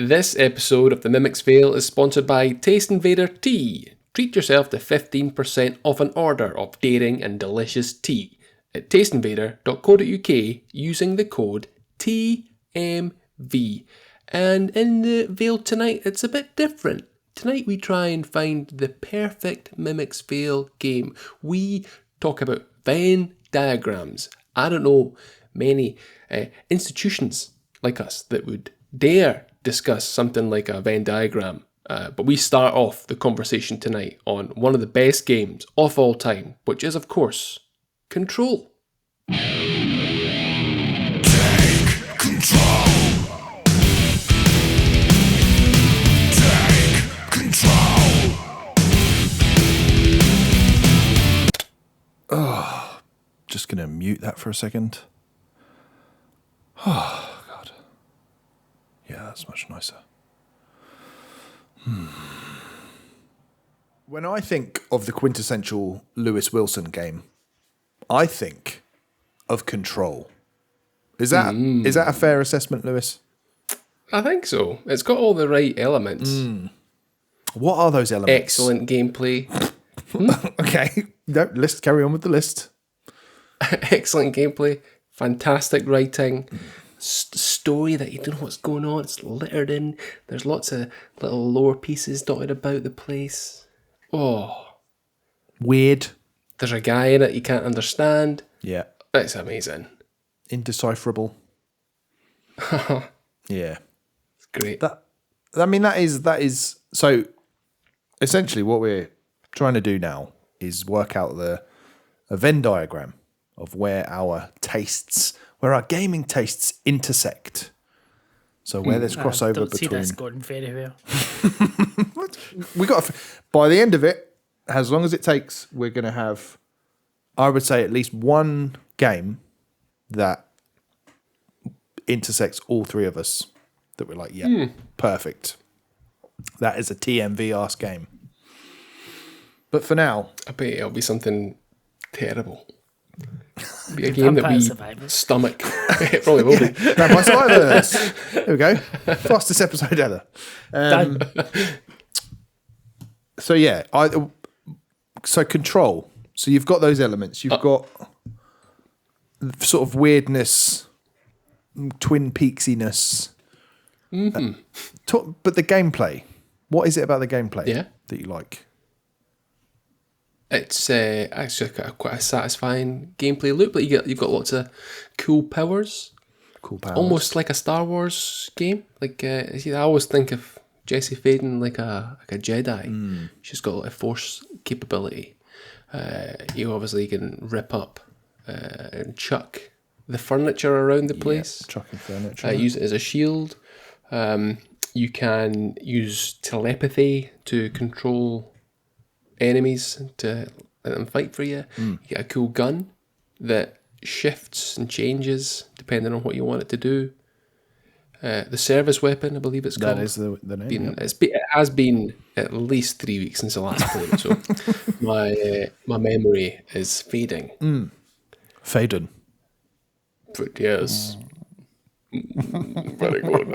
This episode of the Mimics Fail is sponsored by Taste Invader Tea. Treat yourself to 15% off an order of daring and delicious tea at tasteinvader.co.uk using the code TMV. And in the Veil tonight, it's a bit different. Tonight we try and find the perfect Mimics Fail game. We talk about Venn diagrams. I don't know many institutions like us that would dare discuss something like a Venn diagram. But we start off the conversation tonight on one of the best games of all time, which is, of course, Control. Take control. Take control. Oh, just going to mute that for a second. Oh, God. Yeah, that's much nicer. When I think of the quintessential Lewis Wilson game, I think of Control. Is that a fair assessment, Lewis? I think so. It's got all the right elements. What are those elements? Excellent gameplay. Okay, no, carry on with the list. Excellent gameplay. Fantastic writing. Story that you don't know what's going on. It's littered in. There's lots of little lore pieces dotted about the place. Oh. Weird. There's a guy in it you can't understand. Yeah. It's amazing. Indecipherable. Yeah. It's great. That is so essentially what we're trying to do now is work out a Venn diagram of where our gaming tastes intersect. So where there's crossover don't see between. this going very well. We got by the end of it, as long as it takes, we're going to have, I would say, at least one game that intersects all three of us. That we're like, yeah, perfect. That is a TMV-ass game. But for now, I bet it'll be something terrible. It'll be a game that we stomach. It probably will be. Vampire Survivors. There we go. Fastest episode ever. So yeah, so Control. So you've got those elements. You've got sort of weirdness, Twin Peaksiness. But the gameplay. What is it about the gameplay that you like? It's actually quite a satisfying gameplay loop. Like you've got lots of cool powers. Almost like a Star Wars game. Like I always think of Jesse Faden like a Jedi. She's got a lot of force capability. You obviously can rip up and chuck the furniture around the place. Chucking furniture. Use it as a shield. You can use telepathy to control enemies to let them fight for you. You get a cool gun that shifts and changes depending on what you want it to do. The service weapon, I believe it's called. That is the name. It has been at least 3 weeks since I last played it, so my memory is fading. Faden. But yes. Very good.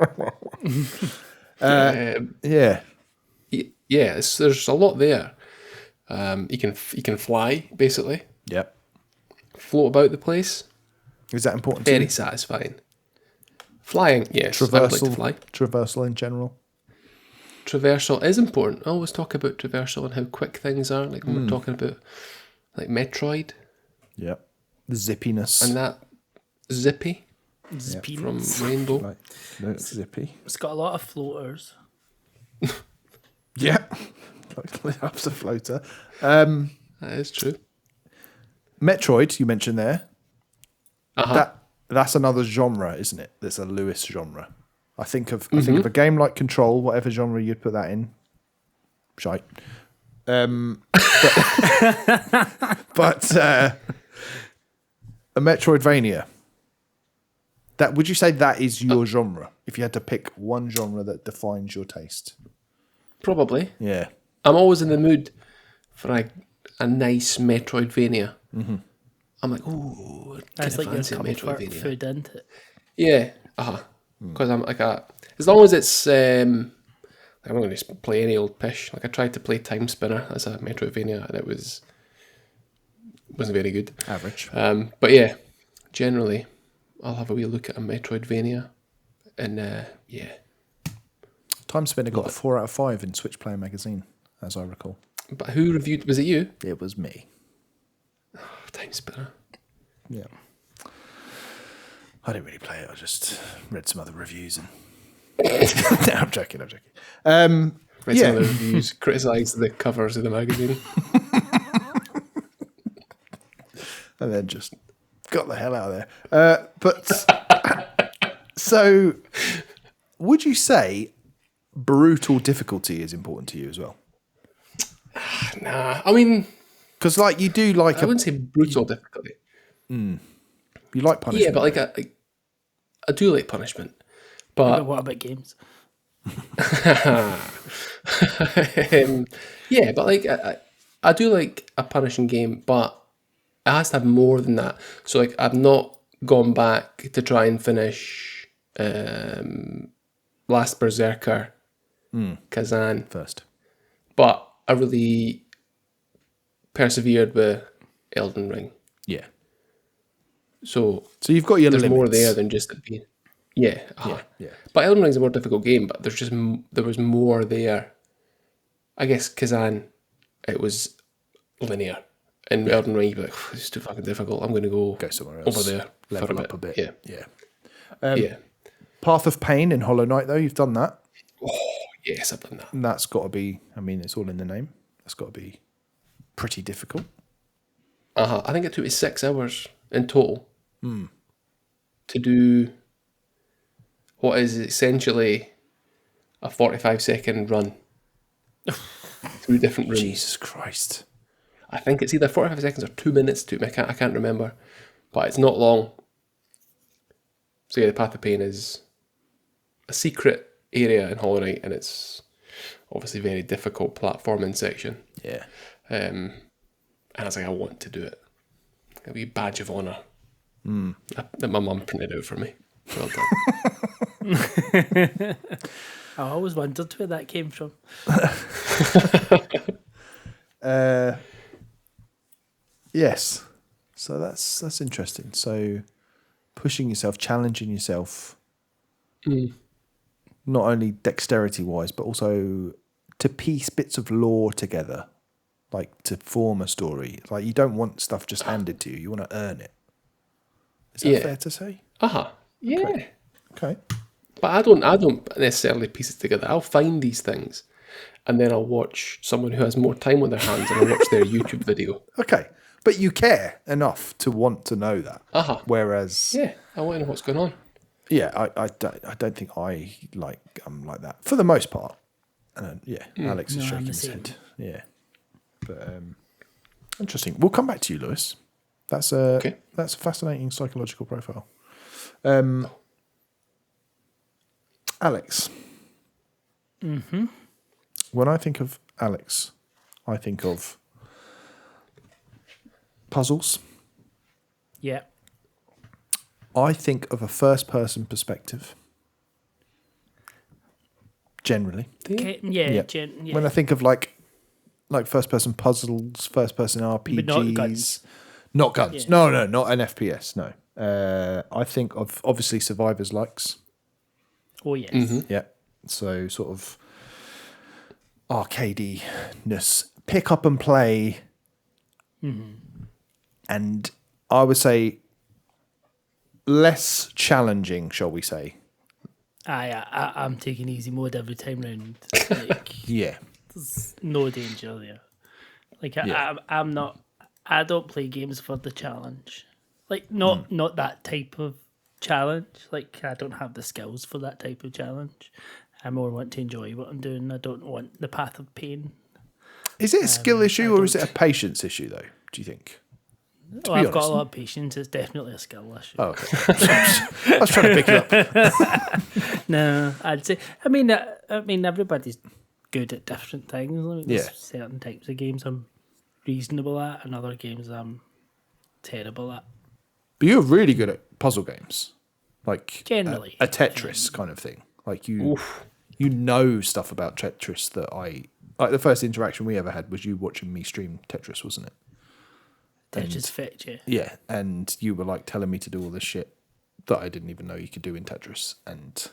Yeah. Yeah, there's a lot there. You can fly, basically. Yep. Float about the place. Is that important Very to you? satisfying. Flying, yes. I'd like to fly. Traversal in general. Traversal is important. I always talk about traversal and how quick things are. Like when we're talking about like Metroid. Yep. The zippiness. And that Zippy Zippiness. from Rainbow. Like, no, it's zippy. It's got a lot of floaters. Yeah. That's a floater. That is true. Metroid, you mentioned there. Uh-huh. That's another genre, isn't it? That's a Lewis genre. I think of a game like Control, whatever genre you'd put that in. Shite. But a Metroidvania. That would you say that is your genre? If you had to pick one genre that defines your taste. Probably. Yeah. I'm always in the mood for a nice Metroidvania. I'm like, ooh, That's like your fancy comfort Metroidvania. food, isn't it? Yeah. because I'm like as long as it's I'm not going to play any old pish. Like I tried to play Time Spinner as a Metroidvania, and it wasn't very good. Average. But yeah, generally, I'll have a wee look at a Metroidvania, and yeah. Time Spinner got a 4 out of 5 in Switch Player Magazine, as I recall. But who reviewed? Was it you? It was me. Time Spinner. Yeah. I didn't really play it. I just read some other reviews and. No, I'm joking. Read some of the reviews, criticised the covers of the magazine. And then just got the hell out of there. But so, would you say brutal difficulty is important to you as well? Nah, I mean, because like you do like I wouldn't say brutal difficulty. you like punishment. Yeah, but like I do like punishment. But what about games? yeah, but like I do like a punishing game, but it has to have more than that. So like I've not gone back to try and finish Last Berserker Kazan first. But I really persevered with Elden Ring. Yeah. So you've got your there's limits. more there than just it being. Yeah. Yeah. But Elden Ring's a more difficult game, but there was more there. I guess Kazan, it was linear. And Elden Ring, you'd be like, this is too fucking difficult. I'm going to go somewhere else. over there Level for up a bit. Yeah. Yeah. Path of Pain in Hollow Knight, though, you've done that. Oh, yes, I've done that. And that's got to be, I mean, it's all in the name. That's got to be pretty difficult. I think it took me 6 hours in total to do what is essentially a 45-second run through different rooms. Jesus Christ. I think it's either 45 seconds or 2 minutes to me. I can't remember. But it's not long. So yeah, the Path of Pain is a secret area in Hollow Knight, and it's obviously a very difficult platforming section. Yeah. And I was like, I want to do it. A wee badge of honour that my mum printed out for me. Well done. I always wondered where that came from. Yes. So that's interesting. So pushing yourself, challenging yourself, not only dexterity wise, but also to piece bits of lore together, like to form a story. Like you don't want stuff just handed to you. You want to earn it. Is that fair to say? Yeah. Okay. But I don't necessarily piece it together. I'll find these things, and then I'll watch someone who has more time on their hands, and I'll watch their YouTube video. Okay. But you care enough to want to know that. Whereas, yeah, I want to know what's going on. Yeah, I don't think I'm like that for the most part. Alex is shaking his head. Yeah, but interesting. We'll come back to you, Lewis. That's a fascinating psychological profile. Alex. Mm-hmm. When I think of Alex, I think of puzzles. Yeah. I think of a first-person perspective. Generally. Okay. When I think of like first-person puzzles, first-person RPGs, But not guns. Not guns. Yeah. No, not an FPS. No. I think of obviously Survivor's likes. Oh yes. Mm-hmm. Yeah. So sort of arcadiness, pick up and play, and I would say less challenging, shall we say? I'm taking easy mode every time round. Like, Yeah. there's no danger there. Like Yeah. I'm not. I don't play games for the challenge. Like not that type of challenge. Like I don't have the skills for that type of challenge. I more want to enjoy what I'm doing. I don't want the path of pain. Is it a skill issue or is it a patience issue, though? Do you think? Oh, I've got a lot of patience. It's definitely a skill issue. Oh, okay. I was trying to pick you up. No, I'd say. I mean, everybody's good at different things. I mean, there's certain types of games I'm reasonable at, and other games I'm terrible at. But you're really good at puzzle games. like Generally, a Tetris kind of thing. Like you know stuff about Tetris that like the first interaction we ever had was you watching me stream Tetris, wasn't it? Tetris Fit, yeah. Yeah, and you were like telling me to do all this shit that I didn't even know you could do in Tetris, and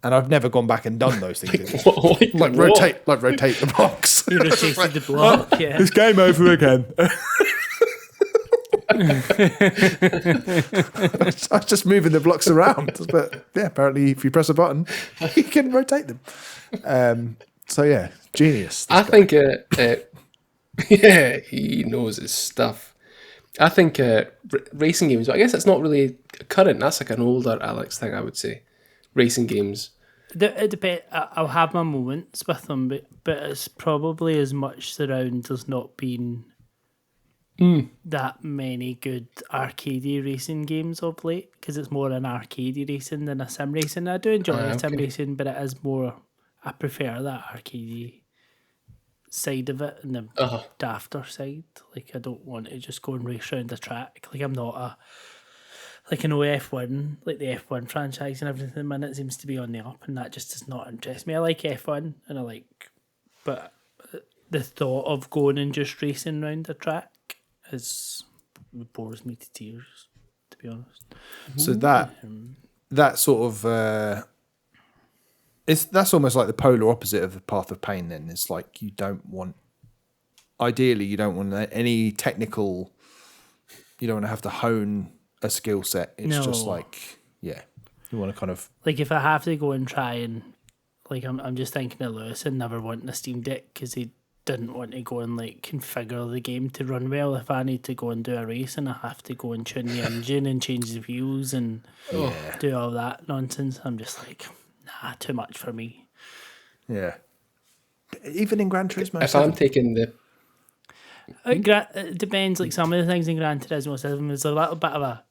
I've never gone back and done those things. Like rotate the box. You rotated the block, yeah. It's game over again. I was just moving the blocks around, but yeah, apparently if you press a button, you can rotate them. So yeah, genius. I think, yeah, he knows his stuff. I think racing games, I guess it's not really current. That's like an older Alex thing, I would say. Racing games. It depends. I'll have my moments with them, but it's probably as much surround there's not been that many good arcadey racing games of late, because it's more an arcadey racing than a sim racing. I do enjoy sim racing, but it is more, I prefer that arcadey side of it and the dafter side. Like, I don't want to just go and race around the track. Like, I'm not like, I know F1, like the F1 franchise and everything, man, it seems to be on the up, and that just does not interest me. I like F1 and but the thought of going and just racing around the track bores me to tears, to be honest. So that sort of that's almost like the polar opposite of the path of pain. Then it's like ideally you don't want any technical. You don't want to have to hone a skill set. It's just like, yeah, you want to kind of like, if I have to go and try and like, I'm just thinking of Lewis and never wanting a Steam Deck because he didn't want to go and like configure the game to run well. If I need to go and do a race and I have to go and tune the engine and change the views and do all that nonsense, I'm just like, nah, too much for me. Yeah. Even in Gran Turismo. If I'm taking the... It depends. Like, some of the things in Gran Turismo 7, there's a little bit of a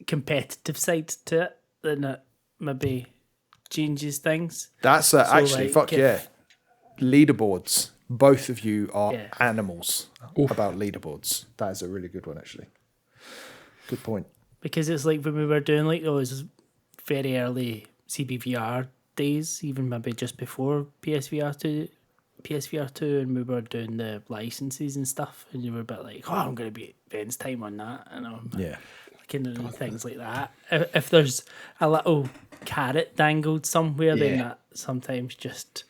competitive side to it, then it maybe changes things. That's actually, like, fuck yeah. Leaderboards. Both of you are Yeah. animals about leaderboards. That is a really good one, actually. Good point. Because it's like when we were doing like those very early CBVR days, even maybe just before PSVR 2, and we were doing the licenses and stuff, and you were a bit like, oh, I'm going to be Ben's time on that, and I'm looking at things like that. If there's a little carrot dangled somewhere, then that sometimes just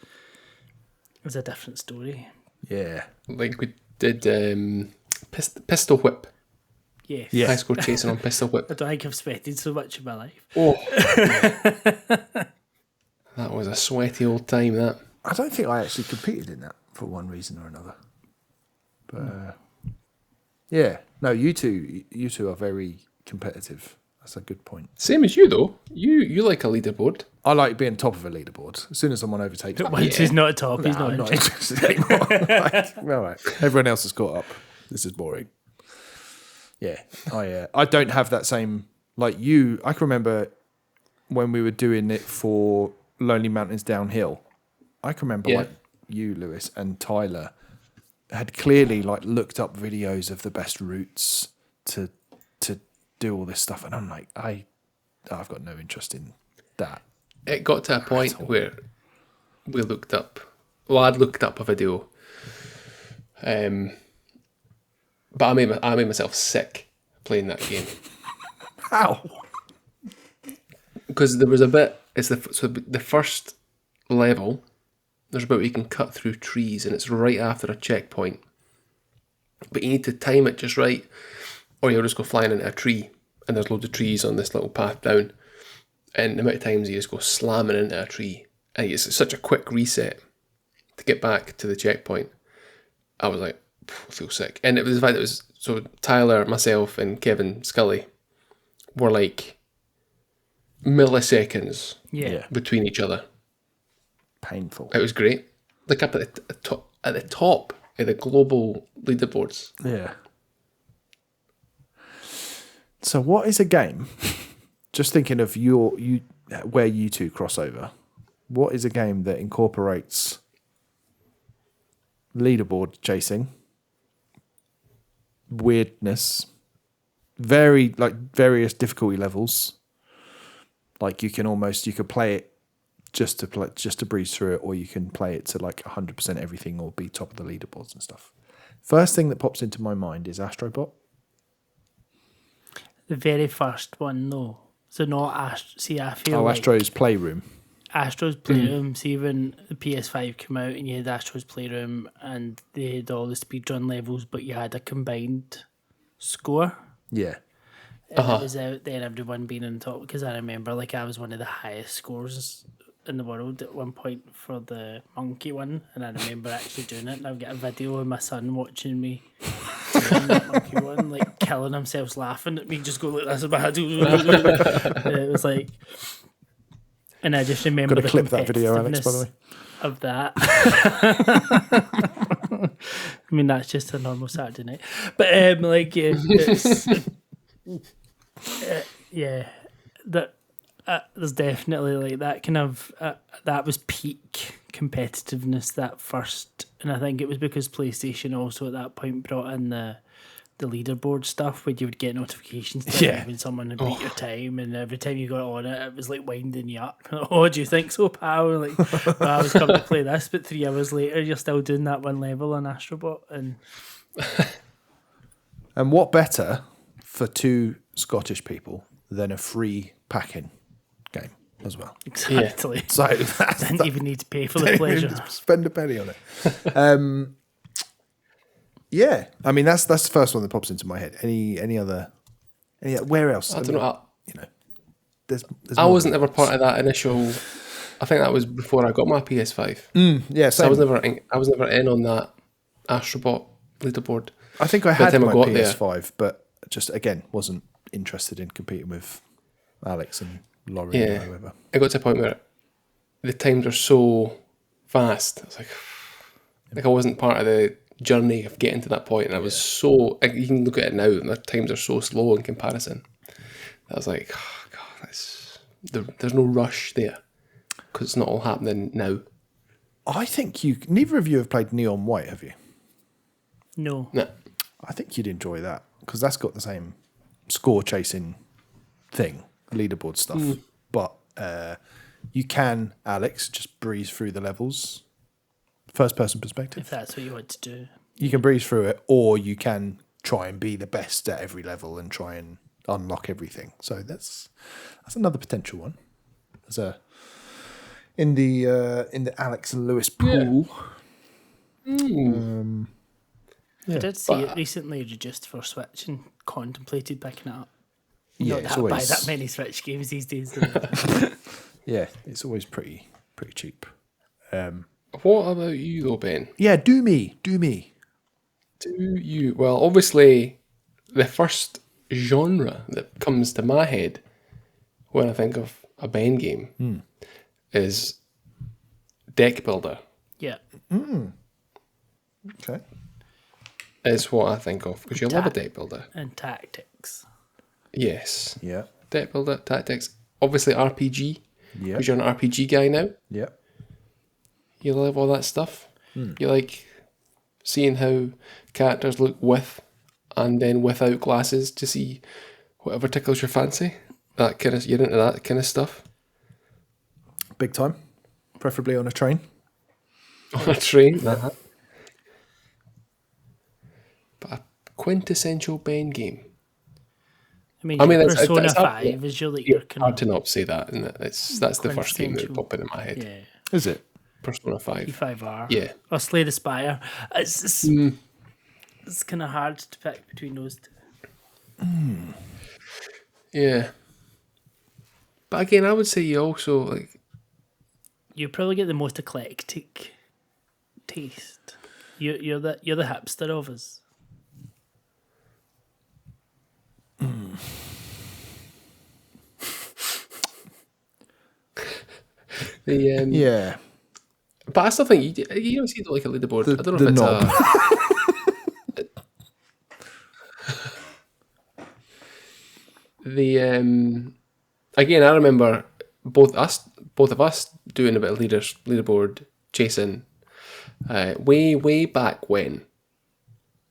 is a different story. Yeah. Like we did Pistol Whip. Yes. Yeah. High score chasing on Pistol Whip. I don't think I've sweated so much in my life. Oh. That was a sweaty old time, that. I don't think I actually competed in that for one reason or another. But yeah, no, you two are very competitive. That's a good point. Same as you, though. You like a leaderboard. I like being top of a leaderboard. As soon as someone overtakes me, Once he's not at top, he's I'm not not interested. interested anymore. Like, all right, everyone else has caught up. This is boring. Yeah, I don't have that same, like you. I can remember when we were doing it for Lonely Mountains Downhill. I can remember like you, Lewis, and Tyler had clearly like looked up videos of the best routes to do all this stuff, and I'm like, I've got no interest in that. It got to a point where we looked up. Well, I'd looked up a video, but I made myself sick playing that game. How? Because there was a bit. The first level. There's a bit where you can cut through trees, and it's right after a checkpoint. But you need to time it just right, or you'll just go flying into a tree, and there's loads of trees on this little path down. And the amount of times you just go slamming into a tree, and it's such a quick reset to get back to the checkpoint. I was like, I feel sick. And it was the fact that it was, so Tyler, myself, and Kevin Scully were like milliseconds between each other. Painful. It was great. Like up at the top of the global leaderboards. Yeah. So what is a game? Just thinking of where you two cross over. What is a game that incorporates leaderboard chasing, weirdness, various difficulty levels, Like you could play it just to breeze through it, or you can play it to like 100% everything, or be top of the leaderboards and stuff. First thing that pops into my mind is Astrobot. The very first one, though. So not See, I feel like Astro's Playroom. Astro's Playroom. See, when the PS5 came out and you had Astro's Playroom and they had all the speedrun levels, but you had a combined score. Yeah. And it was out there, everyone being on top. Because I remember, like, I was one of the highest scores in the world at one point for the monkey one, and I remember actually doing it. And I've got a video of my son watching me doing that monkey one, like killing himself laughing at me, just go like this. It was like, and I just remember Got to the clip that video, Alex, by the way. Of that. I mean, that's just a normal Saturday night, but like, yeah, it's, yeah, that. There's definitely like that kind of that was peak competitiveness, that first, and I think it was because PlayStation also at that point brought in the leaderboard stuff where you would get notifications when someone had beat your time, and every time you got on it, it was like winding you up. Oh, do you think so, pal? Like, well, I was coming to play this, but 3 hours later, you're still doing that one level on Astrobot, and what better for two Scottish people than a free packing game as well? exactly. Yeah. So Didn't even need to pay for the pleasure. Spend a penny on it. Yeah, I mean that's the first one that pops into my head. Any other? Where else? I don't know. There's I more wasn't than ever that. part of that initial. I think that was before I got my PS5. Yeah, So I same. was never in on that Astrobot leaderboard. I think I By the had time I my got PS5, but just again wasn't interested in competing with Alex and Laurie or whoever. It got to a point where the times are so fast. I was like I wasn't part of the journey of getting to that point, and I was so. You can look at it now, and the times are so slow in comparison. I was like, oh, God, there's no rush there because it's not all happening now. I think neither of you have played Neon White, have you? No. No. I think you'd enjoy that because that's got the same score chasing thing, leaderboard stuff. But you can, Alex, just breeze through the levels, first person perspective. If that's what you want to do. You can breeze through it, or you can try and be the best at every level and try and unlock everything. So that's another potential one. In the Alex and Lewis pool. I did see it recently reduced for Switch and contemplated picking it up. Yeah, Not it's that I buy always that many Switch games these days. yeah, it's always pretty cheap. What about you though, Ben? Yeah, do me. Do you? Well, obviously, the first genre that comes to my head when I think of a Ben game is deck builder. Yeah. Okay. Is what I think of because you love a deck builder. And tactics. Yes. Yeah. Deck builder, tactics. Obviously RPG. Yeah. Because you're an RPG guy now. Yeah. You love all that stuff. You like seeing how characters look with and then without glasses to see whatever tickles your fancy. That kind of, you're into that kind of stuff. Big time. Preferably on a train. On a train. But a quintessential Ben game. I mean, that's- Persona that's hard- 5 is your like your kind Hard of to not say that, and that's the first game that would pop into my head. yeah. Is it? Persona 5. E5R. Yeah. Or Slay the Spire. It's kind of hard to pick between those two. Yeah. But again, I would say you also like. You probably get the most eclectic taste. You're the hipster of us. Yeah. But I still think you don't see it like a leaderboard. I don't know the if it's knob. again, I remember both of us doing a bit of leaderboard chasing way back when.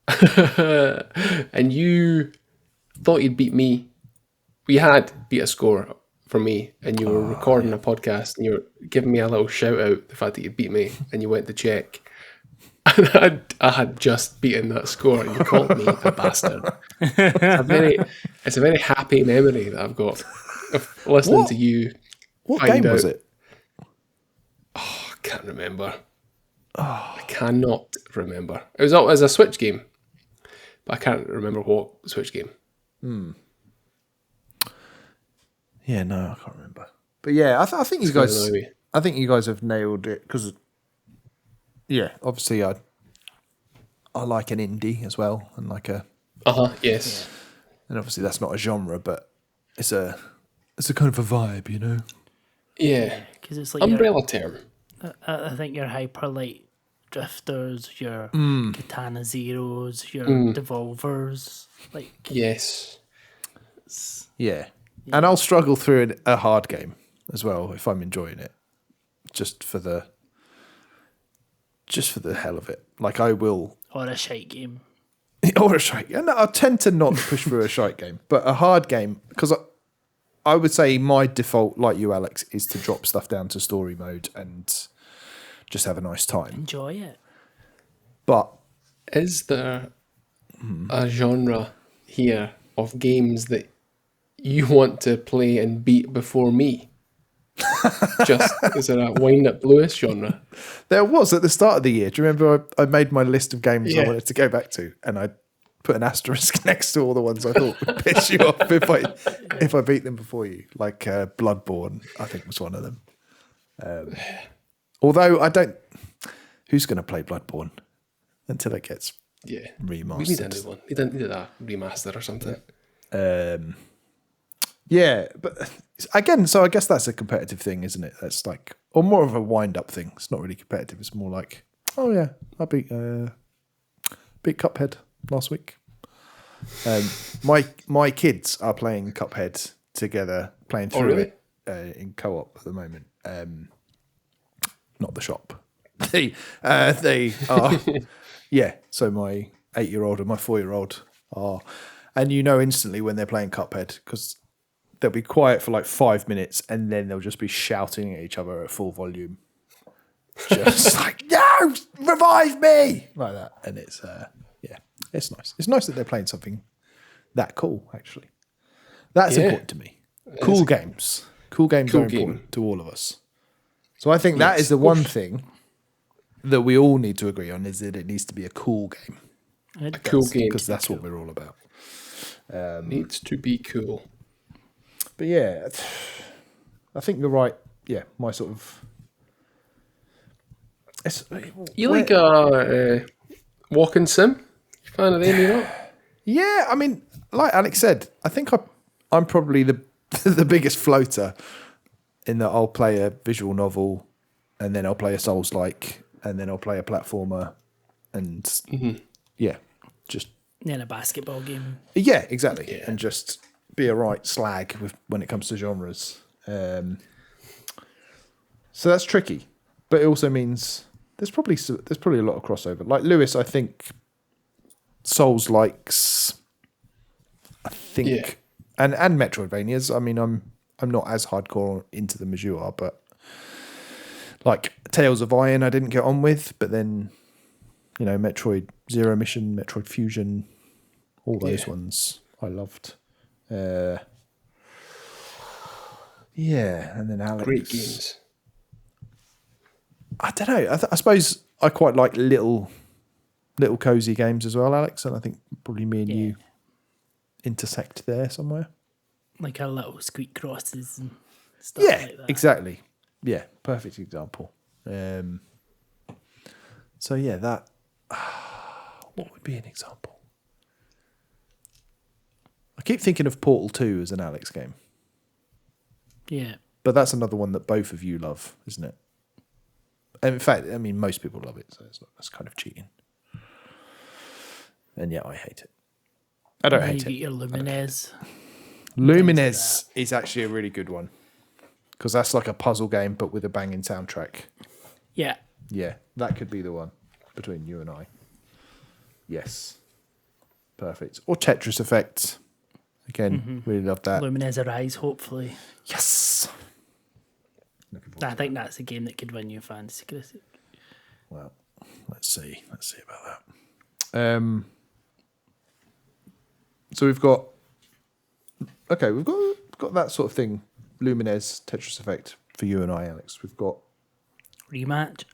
And you thought you'd beat me. We had beat a score for me, and you were recording a podcast, and you were giving me a little shout out the fact that you beat me, and you went to check. And I had just beaten that score, and you called me a bastard. It's a very happy memory that I've got of listening to you. What find game was out- it? I can't remember. I cannot remember. It was a Switch game, but I can't remember what Switch game. Yeah, no, I can't remember. But yeah, I think you gonna guys. annoy me. I think you guys have nailed it because, yeah, obviously I like an indie as well, and like a, Yes. and obviously that's not a genre, but it's a kind of a vibe, you know. Yeah. Because it's like Umbrella term. I think your Hyper Light Drifters, your Katana Zeros, your Devolvers, like Yeah. Yes. And I'll struggle through a hard game as well if I'm enjoying it, just for the hell of it. Like I will, or a shite game. or a shite. And I tend to not push through a shite game, but a hard game because I would say my default, like you, Alex, is to drop stuff down to story mode and just have a nice time. Enjoy it. But Is there a genre here of games that you want to play and beat before me? Is there a Wind Up Lewis genre? there was at the start of the year. Do you remember I made my list of games I Yeah. wanted to go back to, and I put an asterisk next to all the ones I thought would piss you off if I beat them before you. Like Bloodborne, I think was one of them. Although I don't, who's going to play Bloodborne until it gets Yeah. remastered? We need a new one. Need a remaster or something. Yeah, but again, so I guess that's a competitive thing, isn't it? That's like, or more of a wind-up thing. It's not really competitive. It's more like, oh yeah, I beat Cuphead last week. My kids are playing Cuphead together, playing through really? it in co-op at the moment. Not the shop. They are, yeah. So my 8-year-old and my 4-year-old are, and you know instantly when they're playing Cuphead because they'll be quiet for like 5 minutes and then they'll just be shouting at each other at full volume, just like, "No, revive me!" like that. And it's yeah, it's nice. It's nice that they're playing something that cool. Actually, that's Yeah. important to me. Cool games are important game. to all of us. So I think that is the one thing that we all need to agree on, is that it needs to be a cool game, It A cool does. game. because that's what we're all about. Needs to be cool. But yeah, I think you're right. Yeah, my sort of. You like a walking sim? Fan of them, you know? Yeah, I mean, like Alex said, I think I'm probably the the biggest floater in that I'll play a visual novel, and then I'll play a Souls-like, and then I'll play a platformer, and yeah, just In a basketball game. yeah, exactly, Yeah. and just be a right slag when it comes to genres. So that's tricky, but it also means there's probably a lot of crossover. Like Lewis, I think Souls likes, I think, Yeah. and Metroidvanias. I mean, I'm not as hardcore into them as you are, but like Tales of Iron, I didn't get on with, but then you know, Metroid Zero Mission, Metroid Fusion, all those ones I loved. Yeah, and then Alex. Great games. I don't know. I suppose I quite like little cozy games as well, Alex. And I think probably me and you intersect there somewhere. Like a little squeak crosses and stuff Yeah, like that. exactly. Yeah, perfect example. So yeah, that. What would be an example? I keep thinking of Portal 2 as an Alex game, Yeah. but that's another one that both of you love, isn't it? And in fact, I mean, most people love it, so that's kind of cheating. And yet I hate it. I don't And then hate you it. get your Lumines. Lumines is actually a really good one because that's like a puzzle game but with a banging soundtrack. Yeah. Yeah, that could be the one between you and I. Yes. Perfect. Or Tetris Effect. Again, really love that. Lumines Arise, hopefully. Yes. I think that's a game that could win you a fantasy critic. Well, let's see about that. So we've got that sort of thing. Lumines, Tetris Effect for you and I, Alex. We've got Rematch.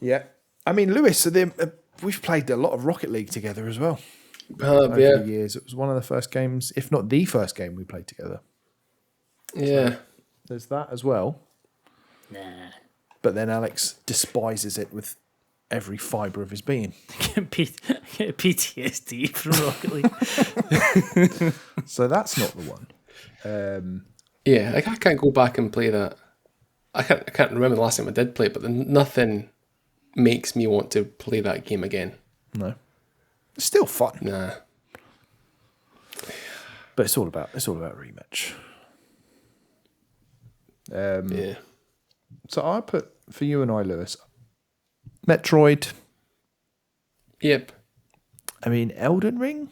yeah. I mean, Lewis, we've played a lot of Rocket League together as well. Over the years, it was one of the first games, if not the first game we played together. Yeah. So there's that as well. Nah. But then Alex despises it with every fibre of his being. PTSD from Rocket League. So that's not the one. Yeah, like I can't go back and play that. I can't remember the last time I did play it, but nothing makes me want to play that game again. No. It's still fun. Nah. But it's all about rematch. Yeah. So I put for you and I, Lewis, Metroid. Yep. I mean, Elden Ring,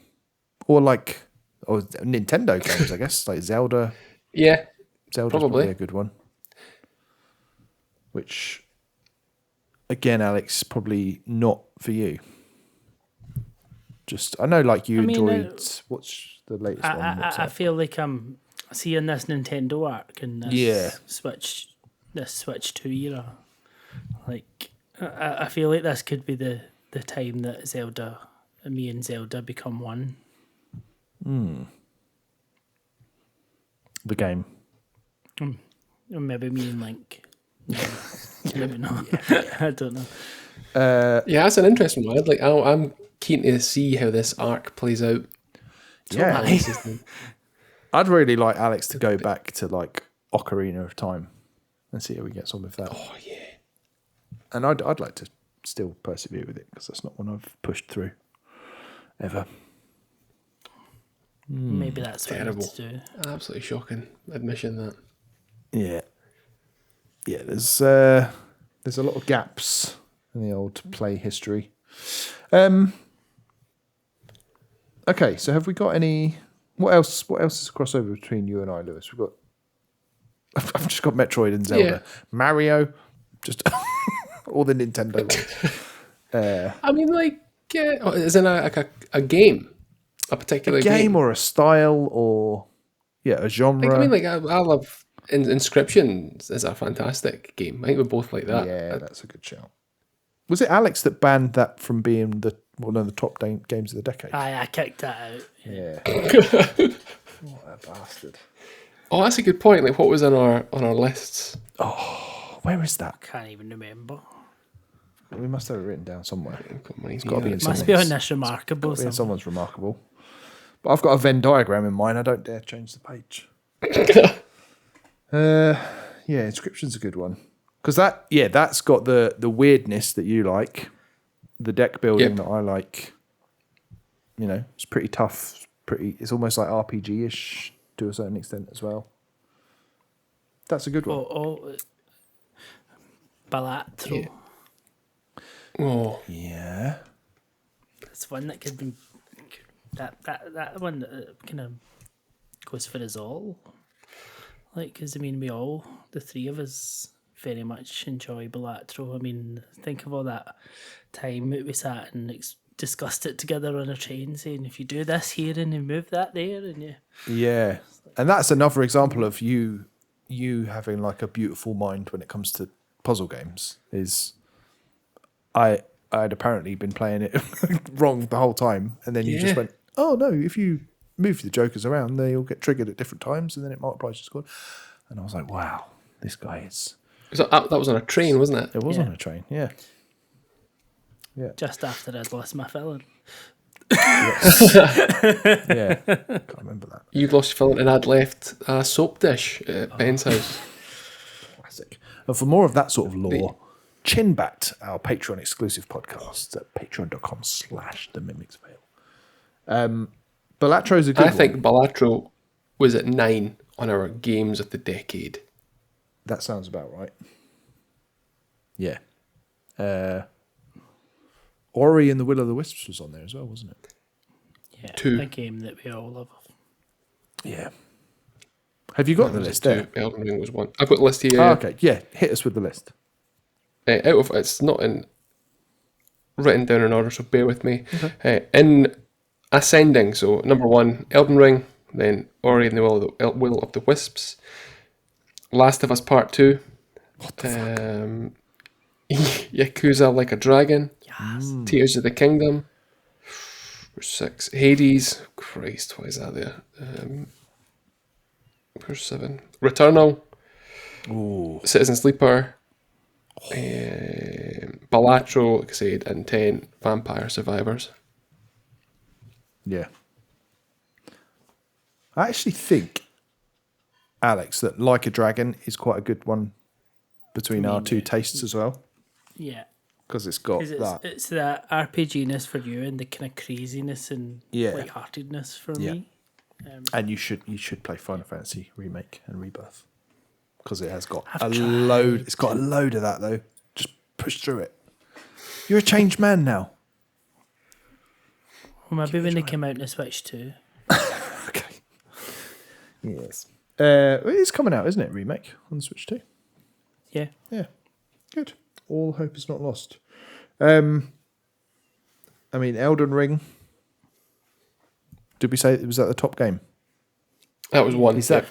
or Nintendo games, I guess, like Zelda. Yeah. Zelda's probably a good one. Which, again, Alex, probably not for you. I know, like you enjoyed. What's the latest one? I feel like I'm seeing this Nintendo arc in this Switch 2 era. Like, I feel like this could be the time that me and Zelda become one. The game. Or maybe me and Link. Maybe not. I don't know. Yeah, that's an interesting one. I'm keen to see how this arc plays out. Yeah. I'd really like Alex to go back to like Ocarina of Time and see how he gets on with that. Oh yeah. And I'd like to still persevere with it because that's not one I've pushed through ever. Maybe that's what I Terrible. need to do. Absolutely shocking admission that. Yeah. Yeah, there's a lot of gaps in the old play history. Okay, so have we got any? What else is a crossover between you and I, Lewis? I've just got Metroid and Zelda, Yeah. Mario, just all the Nintendo ones. I mean, is it a game, a particular A game or a style or a genre. I love Inscription is a fantastic game. I think we both like that. Yeah, that's a good shout. Was it Alex that banned that from being one of the top games of the decade? I kicked that out. Yeah. What a bastard. Oh, that's a good point. Like, what was on our lists? Where is that? Can't even remember. We must have it written down somewhere. It's gotta be in Must be on this remarkable. Being someone's remarkable. But I've got a Venn diagram in mine. I don't dare change the page. Inscription's a good one. Because that's got the weirdness that you like. The deck building that I like. You know, it's pretty tough. It's almost like RPG-ish to a certain extent as well. That's a good one. Balatro. Oh, Yeah. It's one that could be that one that kind of goes for us all. Like, because I mean, the three of us, very much enjoy Balatro. I mean, think of all that time that we sat and discussed it together on a train, saying if you do this here and you move that there, and you. Yeah, and that's another example of you having like a beautiful mind when it comes to puzzle games. I'd apparently been playing it wrong the whole time, and then you just went, oh no, if you move the jokers around, they'll get triggered at different times, and then it multiplies your score. And I was like, wow, this guy is. So that was on a train, wasn't it? It was on a train, yeah. Yeah. Just after I'd lost my filling. Yeah. Can't remember that. You'd lost your filling and I'd left a soap dish at Ben's house. Classic. And for more of that sort of lore, Chinbat, our Patreon exclusive podcast at patreon.com/themimicsvale. Balatro's a good one. I think Balatro was at 9 on our games of the decade. That sounds about right. Yeah. Ori and the Will of the Wisps was on there as well, wasn't it? Yeah, 2. a game that we all love. Yeah. Have you got the Was it list 2? there? Elden Ring was 1. I've got the list here. Oh, okay. Yeah, hit us with the list. Out of it's not in written down in order, so bear with me. In ascending, so number 1, Elden Ring, then Ori and the Will of the Wisps, Last of Us Part 2, Yakuza Like a Dragon, Yes. Tears of the Kingdom, 6, Hades, Christ, what is that there? Where's 7? Returnal, Ooh. Citizen Sleeper, Balatro, like I said, and 10, Vampire Survivors. Yeah. I actually think, Alex, that Like a Dragon is quite a good one between our two tastes as well. Yeah. Because it's got Because that. it's the RPG-ness for you and the kind of craziness and Yeah. lightheartedness for Yeah. me. And you should play Final Fantasy Remake and Rebirth. Because it has got I've a tried load. It's got a load of that, though. Just push through it. You're a changed man now. Well, maybe when they came out in the Switch too. Okay. Yes. It's coming out, isn't it? Remake on the Switch too. Yeah. Yeah. Good. All hope is not lost. I mean, Elden Ring. Did we say it was at the top game? That was 1. Is that?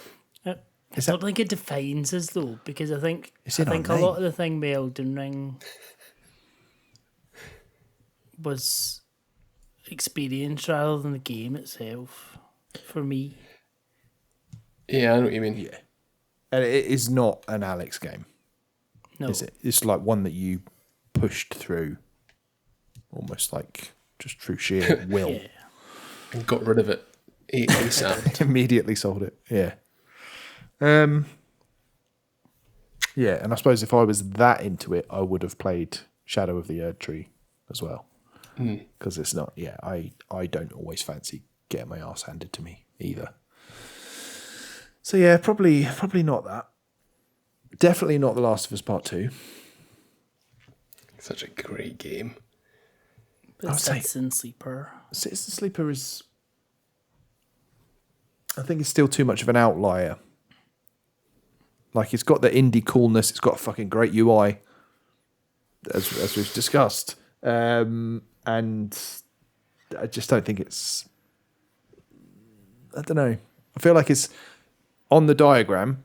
I don't think it defines us though, because I think It's I in our think a lot name. of the thing with Elden Ring was experience rather than the game itself. For me, Yeah, I know what you mean. Yeah. And it is not an Alex game, no. is it? It's like one that you pushed through, almost like just through sheer will. Yeah. And got rid of it ASAP. Immediately sold it. Yeah. Yeah, and I suppose if I was that into it, I would have played Shadow of the Erd Tree as well. Because it's not. Yeah, I don't always fancy getting my ass handed to me either. So yeah, probably not that. Definitely not The Last of Us Part 2. Such a great game. But I'd say- Citizen Sleeper. Citizen Sleeper is. I think it's still too much of an outlier. Like, it's got the indie coolness. It's got a fucking great UI, as we've discussed. And I just don't think it's. I don't know. I feel like it's on the diagram.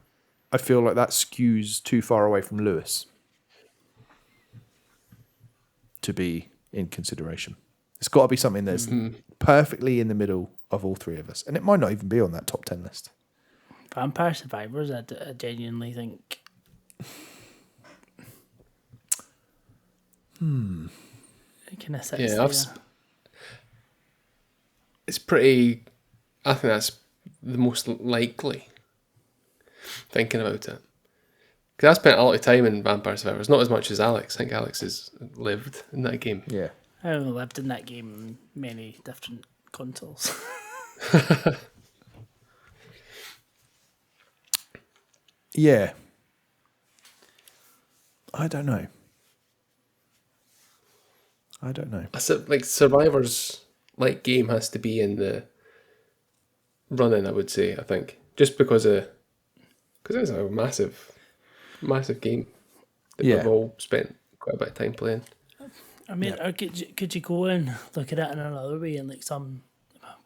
I feel like that skews too far away from Lewis to be in consideration. It's got to be something that's perfectly in the middle of all three of us, and it might not even be on that top 10 list. Vampire Survivors, I genuinely think. It kind of sits Yeah, there. it's pretty. I think that's the most likely. Thinking about it, because I spent a lot of time in Vampire Survivors, not as much as Alex. I think Alex has lived in that game. Yeah. I only lived in that game on many different consoles. Yeah. I don't know. Like Survivors, like game has to be in the running. I would say. I think just because it's a massive game that Yeah. we've all spent quite a bit of time playing. I mean, or could you go and look at it in another way and like some,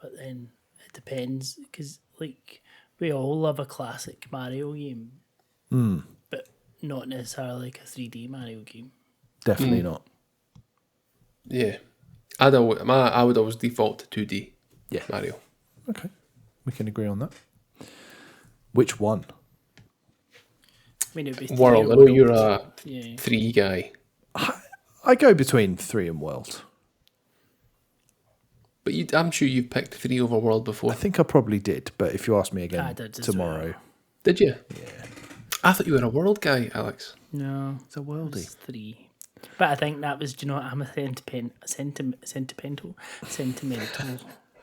but then it depends because like we all love a classic Mario game, but not necessarily like a 3D Mario game. Definitely not. Yeah, I would always default to 2D. Yeah. Mario. Okay. We can agree on that. Which one? I mean, it'd be World. I know you're a yeah. 3 guy, I go between 3 and World. but I'm sure you've picked 3 over World before. I think I probably did, but if you ask me I again did as tomorrow, well. Did you? Yeah. I thought you were a World guy, Alex. No, it's a worldie. it's 3. But I think that was, do you know what, I'm a sentimental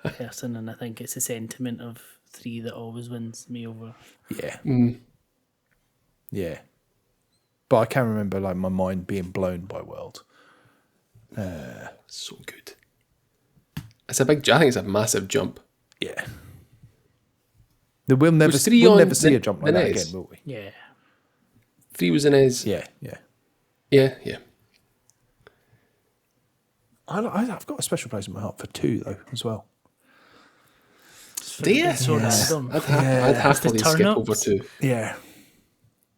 person, and I think it's the sentiment of 3 that always wins me over. Yeah. Yeah. But I can remember like my mind being blown by World. So good. It's a big. I think it's a massive jump. Yeah. We'll never, Was 3 we'll on never see the- a jump the like that NES? again, will we? Yeah. 3 was in his. Yeah, yeah. Yeah. I've got a special place in my heart for 2 though as well. Do you? So random. I'd happily skip turnips. over 2. Yeah.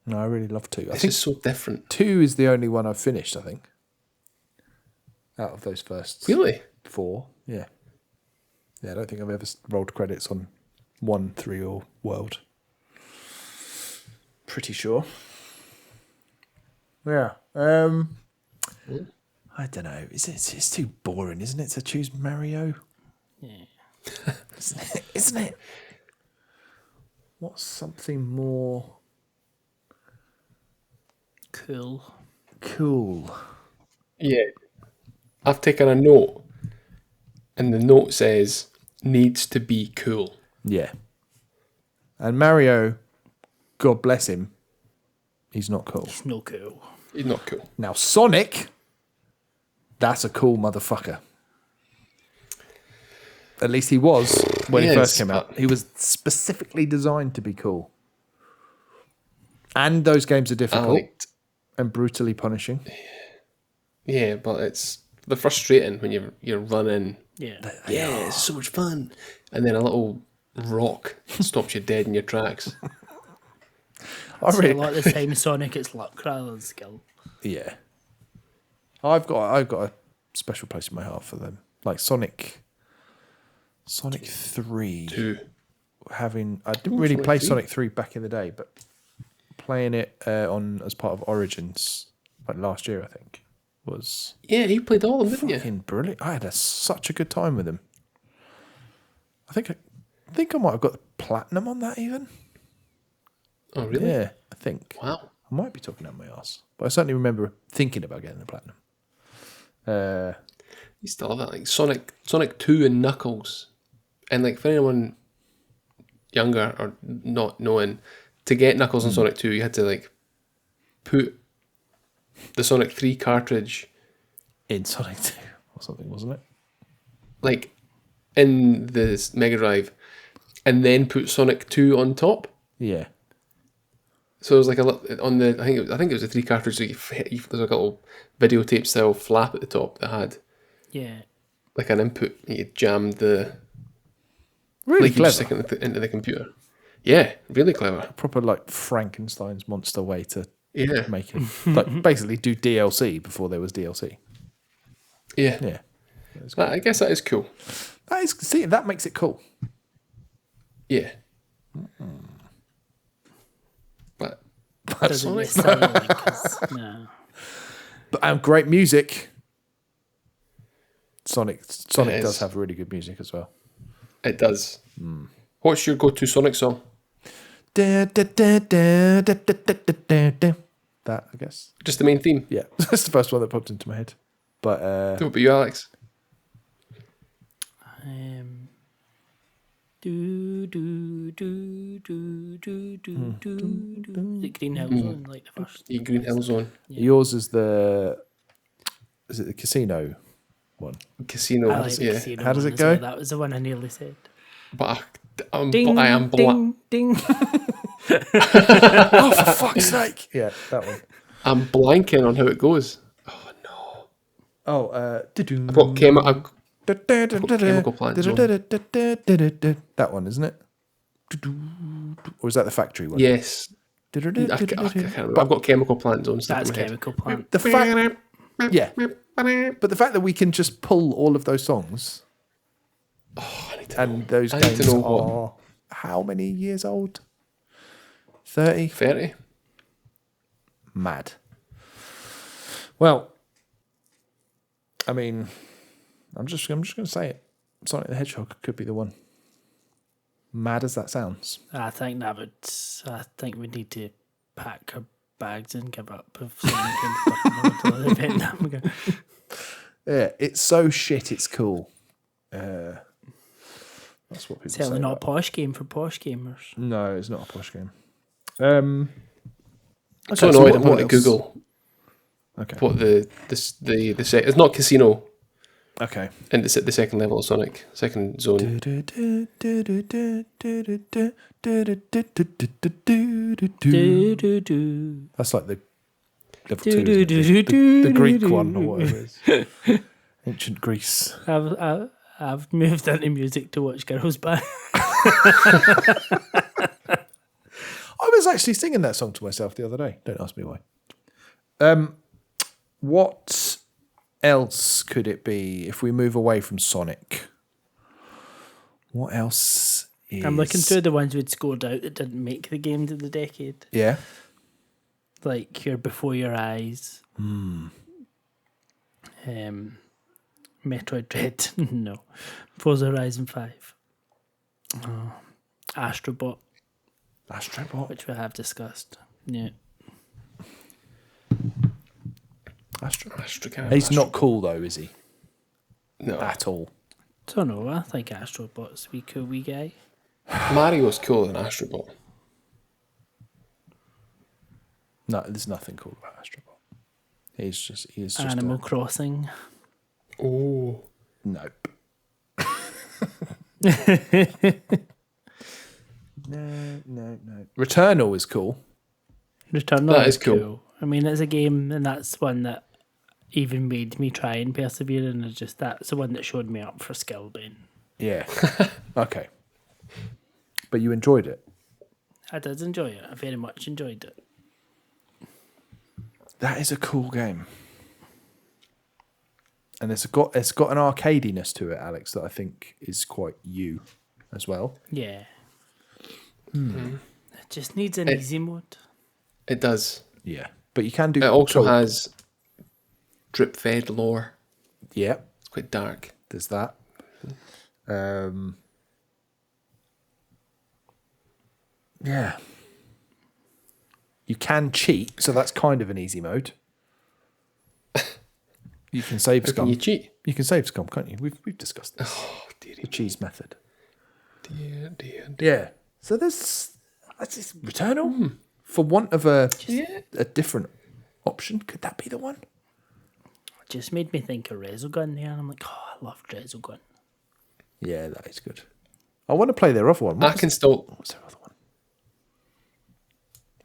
No, I really love 2. I It's think just so different. 2 is the only one I've finished, I think. Out of those first Really? 4. Yeah. Yeah, I don't think I've ever rolled credits on 1, 3, or World. Pretty sure. Yeah. I don't know. It's too boring, isn't it, to choose Mario? Yeah. Isn't it? What's something more Cool. cool? Yeah. I've taken a note, and the note says needs to be cool. Yeah. And Mario, God bless him, he's not cool. It's no cool. He's not cool. Now Sonic, that's a cool motherfucker. At least he was when he Yes, first came out. He was specifically designed to be cool. And those games are I difficult liked. and brutally punishing. Yeah, but they're frustrating when you're running. Yeah. Yeah, it's so much fun. And then a little rock stops you dead in your tracks. I So a really, lot of the time, Sonic, it's luck rather than skill. yeah. I've got a special place in my heart for them. Like Sonic 3. 2. I didn't really Sonic play 3? Sonic 3 back in the day, but playing it on as part of Origins like last year, I think, was Yeah, you played all of them, didn't you? fucking brilliant. I had such a good time with them. I think I might have got the platinum on that even. Oh, really? Yeah, I think. Wow. I might be talking out my ass, but I certainly remember thinking about getting the platinum. You still have that, like Sonic 2 and Knuckles. And like for anyone younger or not knowing, to get Knuckles on Sonic 2, you had to like put the Sonic 3 cartridge In Sonic 2 or something, wasn't it? like in the Mega Drive and then put Sonic 2 on top. Yeah. So it was like on the I think it was a 3 cartridge. So there's like a little videotape style flap at the top that had Yeah. like an input. And you jammed the Really like you just clever. stick it into the computer. Yeah, really clever. Proper like Frankenstein's monster way to Yeah, make it. Like basically do DLC before there was DLC. yeah. Yeah. I guess that is cool. That makes it cool. Yeah. But Doesn't Sonic, necessarily, 'cause, no. But great music. Sonic It does is. have really good music as well. it does. What's your go-to Sonic song? That, I guess. Just the main theme. Yeah, that's the first one that popped into my head. But What about you, Alex? Do do do do do do do do. The Green Hill Zone, like the first. The Green Hill Zone, yours is the casino one? Casino. I like the yeah. casino How does one it as go? well. That was the one I nearly said. But Ding, I am ding, ding. Oh, for fuck's sake! Yeah, that one. I'm blanking on how it goes. Oh no! Oh, I've got Chemical Plant Zone. that one, isn't it? Or is that the factory one? Yes. I can't remember. I've got Chemical Plant Zone stuck That's in my head. Chemical Plant. The fact, yeah, but the fact that we can just pull all of those songs I need to and know. those I need to games know what. are how many years old? 30? 30. Mad. Well, I mean, I'm just going to say it. Sonic the Hedgehog could be the one. Mad as that sounds. I think we need to pack our bags and give up of Sonic and fucking go to the Vietnam again. Yeah, it's so shit. It's cool. That's what people Certainly say. not a about- posh game for posh gamers. No, it's not a posh game. I'm so Okay, annoyed. what- I'm going what to else? Google Okay. what the set. It's not casino Okay. in the second level of Sonic, second zone. Do-do-do. That's like the level 2, isn't it? The Greek one or whatever it is. Ancient Greece. I've moved into music to watch girls band. I was actually singing that song to myself the other day. Don't ask me why. What else could it be if we move away from Sonic? What else is... I'm looking through the ones we'd scored out that didn't make the game of the decade. Yeah. Like your Before Your Eyes. Metroid Dread. No. Forza Horizon 5. Astrobot, Astrobot. which we have discussed. Yeah. He's not cool though, is he? No. At all. Don't know. I think Astrobot's a wee cool wee guy. Mario's cooler than Astrobot. No, there's nothing cool about Astrobot. He is just Animal Crossing. Oh. Nope. No. Returnal is cool. Returnal That is is cool. cool. I mean, it's a game, and that's one that even made me try and persevere, and that's the one that showed me up for skill, Ben. Yeah. Okay. But you enjoyed it. I did enjoy it. I very much enjoyed it. That is a cool game. And it's got an arcadiness to it, Alex, that I think is quite you as well. Yeah. It just needs an easy mode. It does. Yeah. But you can do It also co-op. has drip-fed lore. Yeah. It's quite dark. There's that. Yeah. You can cheat, so that's kind of an easy mode. You can save How scum. can you cheat? You can save scum, can't you? We've discussed this. Oh, dearie. The cheese method. Dear. Yeah. So that's just Returnal. For want of a different option, could that be the one? It just made me think of Resogun there, and I'm like, oh, I loved Resogun. Yeah, that is good. I want to play their other one. I can still... What's their other one?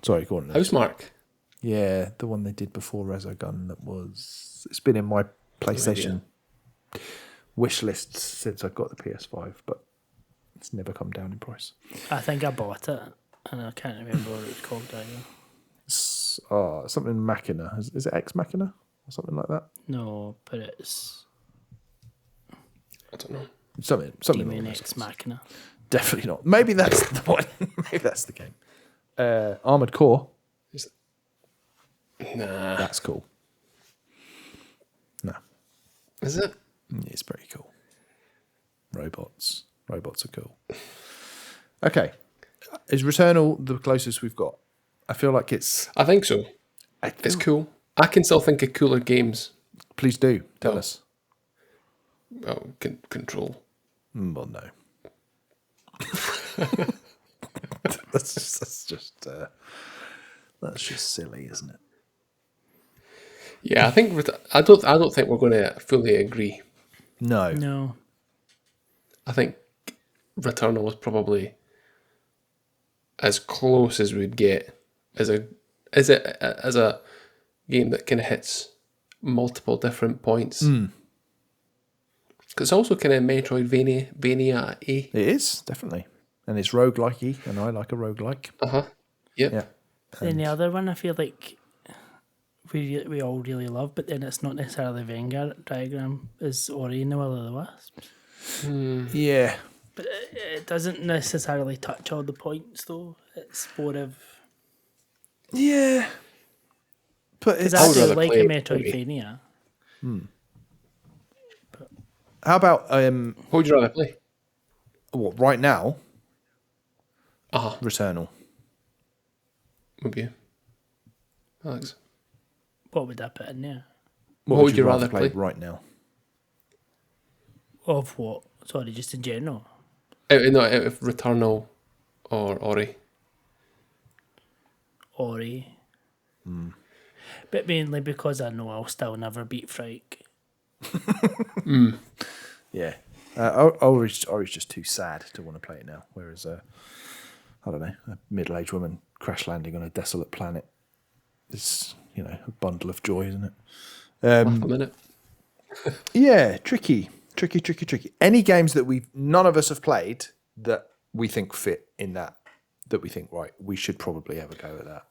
Sorry, go on. Housemark. Yeah, the one they did before Resogun that was... It's been in my PlayStation wish list since I got the PS5, but it's never come down in price. I think I bought it, and I can't remember what it was called either. It's, something Machina. Is it Ex Machina or something like that? No, but it's I don't know. Something Demon along those Ex lines. Machina. Definitely not. Maybe that's the one. Maybe that's the game. Armored Core. Nah. That's cool. No, Is it? it's pretty cool. Robots are cool. Okay, is Returnal the closest we've got? I feel like it's. I think so. It's cool. I can still think of cooler games. Please do tell No. us. Well, Control. Well, no. that's just silly, isn't it? Yeah, I think I don't think we're going to fully agree. No. No. I think Returnal was probably as close as we'd get as a game that kind of hits multiple different points. Because it's also kind of Metroidvania. It is, definitely. And it's roguelike-y, and I like a roguelike. Yep. Yeah. Then the other one I feel like we all really love, but then it's not necessarily Venn diagram, is Ori and the Will of the Wisps. Yeah. But it doesn't necessarily touch all the points, though. It's more of... Yeah. But Because it's... I do rather like play a Ori. Metroidvania. How about, What would you rather play? what, right now? Uh-huh. Returnal. Would you? Alex? What would I put in there? What would you rather play? right now? Of what? Sorry, just in general. Out of Returnal or Ori. Ori. But mainly because I know I'll still never beat Frike. Yeah. Ori's just too sad to want to play it now. Whereas, I don't know, a middle-aged woman crash landing on a desolate planet is, a bundle of joy, isn't it? Half a minute. Yeah, tricky. Any games that none of us have played that we think fit in that we think, right, we should probably have a go at that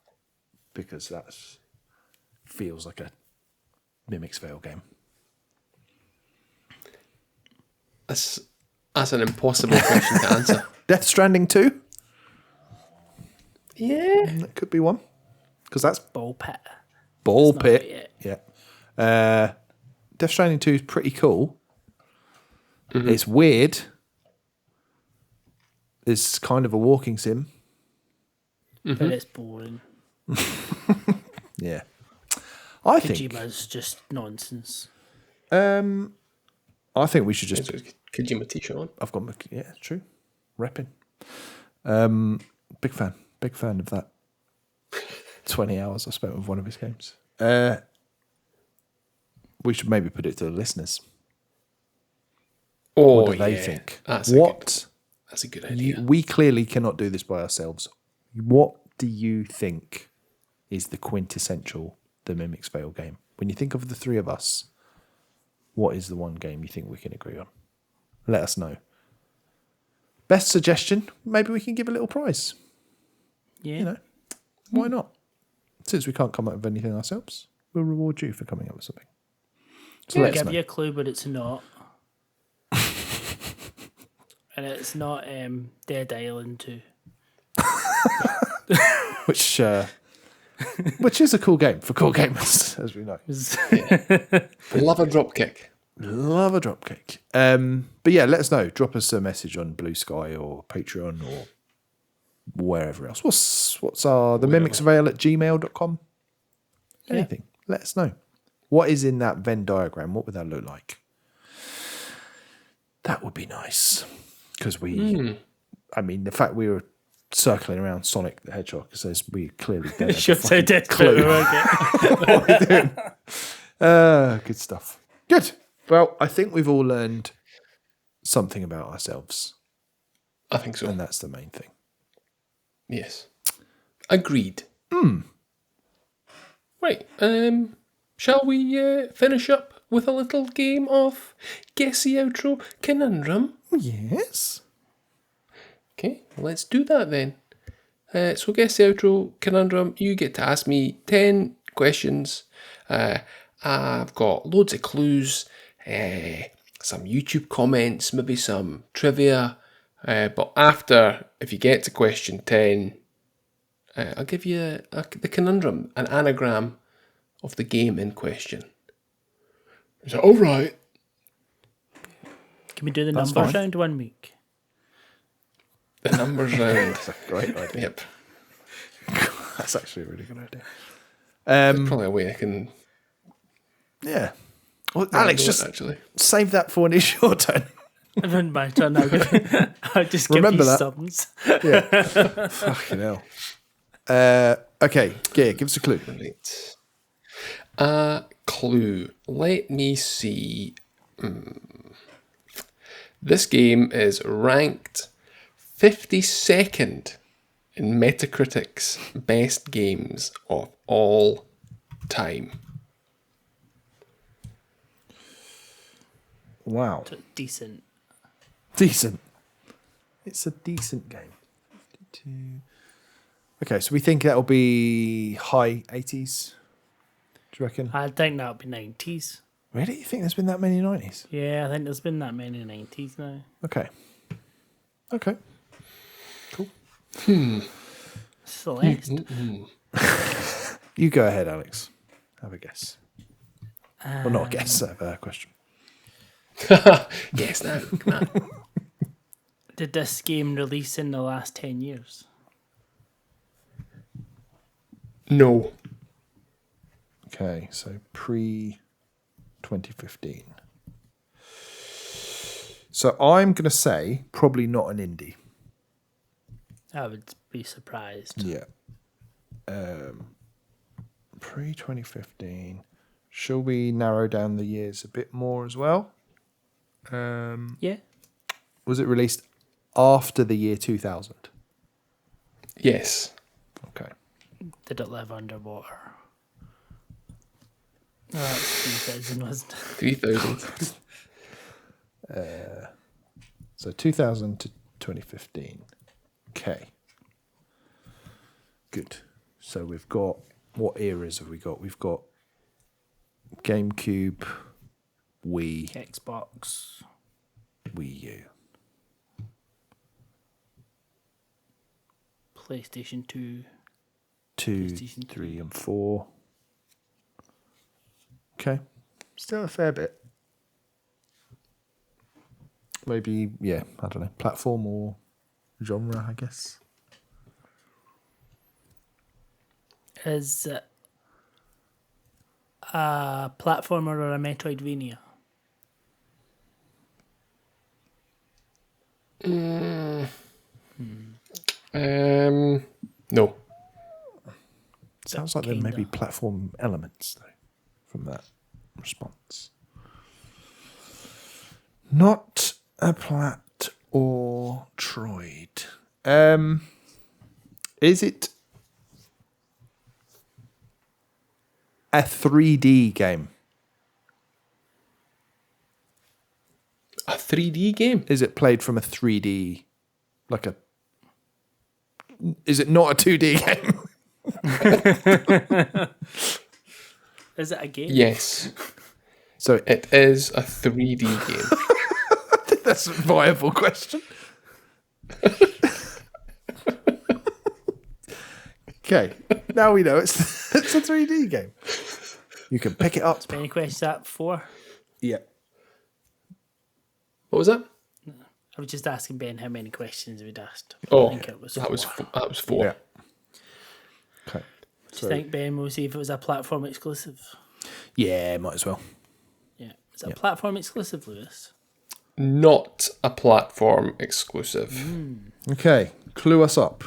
because that's feels like a Mimics Veil game. That's an impossible question to answer. Death Stranding 2? Yeah. That could be one. Because that's Ball pit. Ball It's not out Pit. yet. Yeah. Death Stranding 2 is pretty cool. It's weird. It's kind of a walking sim. But it's boring. Yeah. I think Kojima's just nonsense. I think we should just Kojima t-shirt on. I've got my, yeah, true. Repping. Big fan of that. 20 hours I spent with one of his games. We should maybe put it to the listeners. Oh, What do they think? That's a good idea. We clearly cannot do this by ourselves. What do you think is the quintessential The Mimics Veil game? When you think of the three of us, what is the one game you think we can agree on? Let us know. Best suggestion, maybe we can give a little prize. Yeah. Why not? Since we can't come up with anything ourselves, we'll reward you for coming up with something. So I'll let us give know. you a clue, but it's not. And it's not Dead Island 2. Which is a cool game for cool gamers, as we know. Love a dropkick. Love a dropkick. But yeah, let us know. Drop us a message on Blue Sky or Patreon or wherever else. What's our the mimicsveil at gmail.com? Anything. Let us know. What is in that Venn diagram? What would that look like? That would be nice. Because the fact we were circling around Sonic the Hedgehog says we clearly don't have Should a say fucking Dead clue. Clue. Okay. Good stuff. Good. Well, I think we've all learned something about ourselves. I think so. And that's the main thing. Yes. Agreed. Right. Shall we finish up with a little game of Guess the Outro Conundrum? Yes. Okay, let's do that then. So Guess the Outro Conundrum, you get to ask me 10 questions. I've got loads of clues, some YouTube comments, maybe some trivia. But after, if you get to question 10, I'll give you the conundrum, an anagram of the game in question. Is that all right? Can we do the That's numbers fine. round 1 week? The numbers round. That's a great idea. Yep. That's actually a really good idea. Probably a way I can. Yeah. Well, Alex, do it, just actually. save that for when it's your turn. It wouldn't my turn. I'll just give Remember you that. sums. Fucking hell. Okay, yeah, give us a clue. Right. A clue. Let me see. This game is ranked 52nd in Metacritic's best games of all time. Wow. So decent. Decent. It's a decent game. 52. Okay, so we think that'll be high 80s. Do you reckon? I think that'll be 90s. Really? You think there's been that many 90s? Yeah, I think there's been that many 90s now. Okay. Okay. Cool. Celeste. You go ahead, Alex. Have a guess. Well, not a guess, have a question. Yes, now, come on. Did this game release in the last 10 years? No. Okay, so pre 2015. So I'm going to say probably not an indie. I would be surprised. Yeah. Pre-2015. Shall we narrow down the years a bit more as well? Yeah. Was it released after the year 2000? Yes. Okay. Did it live underwater? No, that's 3000, wasn't it? 3000. So 2000 to 2015. Okay. Good. So we've got, what eras have we got? We've got GameCube, Wii, Xbox. Wii U. PlayStation 2. 2, PlayStation 3, and 4. Okay. Still a fair bit. Maybe, yeah, I don't know, platform or genre, I guess. Is it a platformer or a Metroidvania? No. Sounds like there may be Kinda. platform elements, though, from that response. Not a plat or Troid. Is it a 3D game? A 3D game? Is it played from a 3D, like a... Is it not a 2D game? Is it a game? Yes. So It is a 3D game. that's a viable question. Okay, now we know it's a 3D game. You can pick it up. Any questions that before? Yeah. What was that? I was just asking Ben how many questions we'd asked. Oh, I think it was that was four. that was 4. Yeah. Okay. Do you think, Ben, we'll see if it was a platform exclusive? Yeah, might as well. Yeah. Is it a platform exclusive, Lewis? Not a platform exclusive. Okay, clue us up.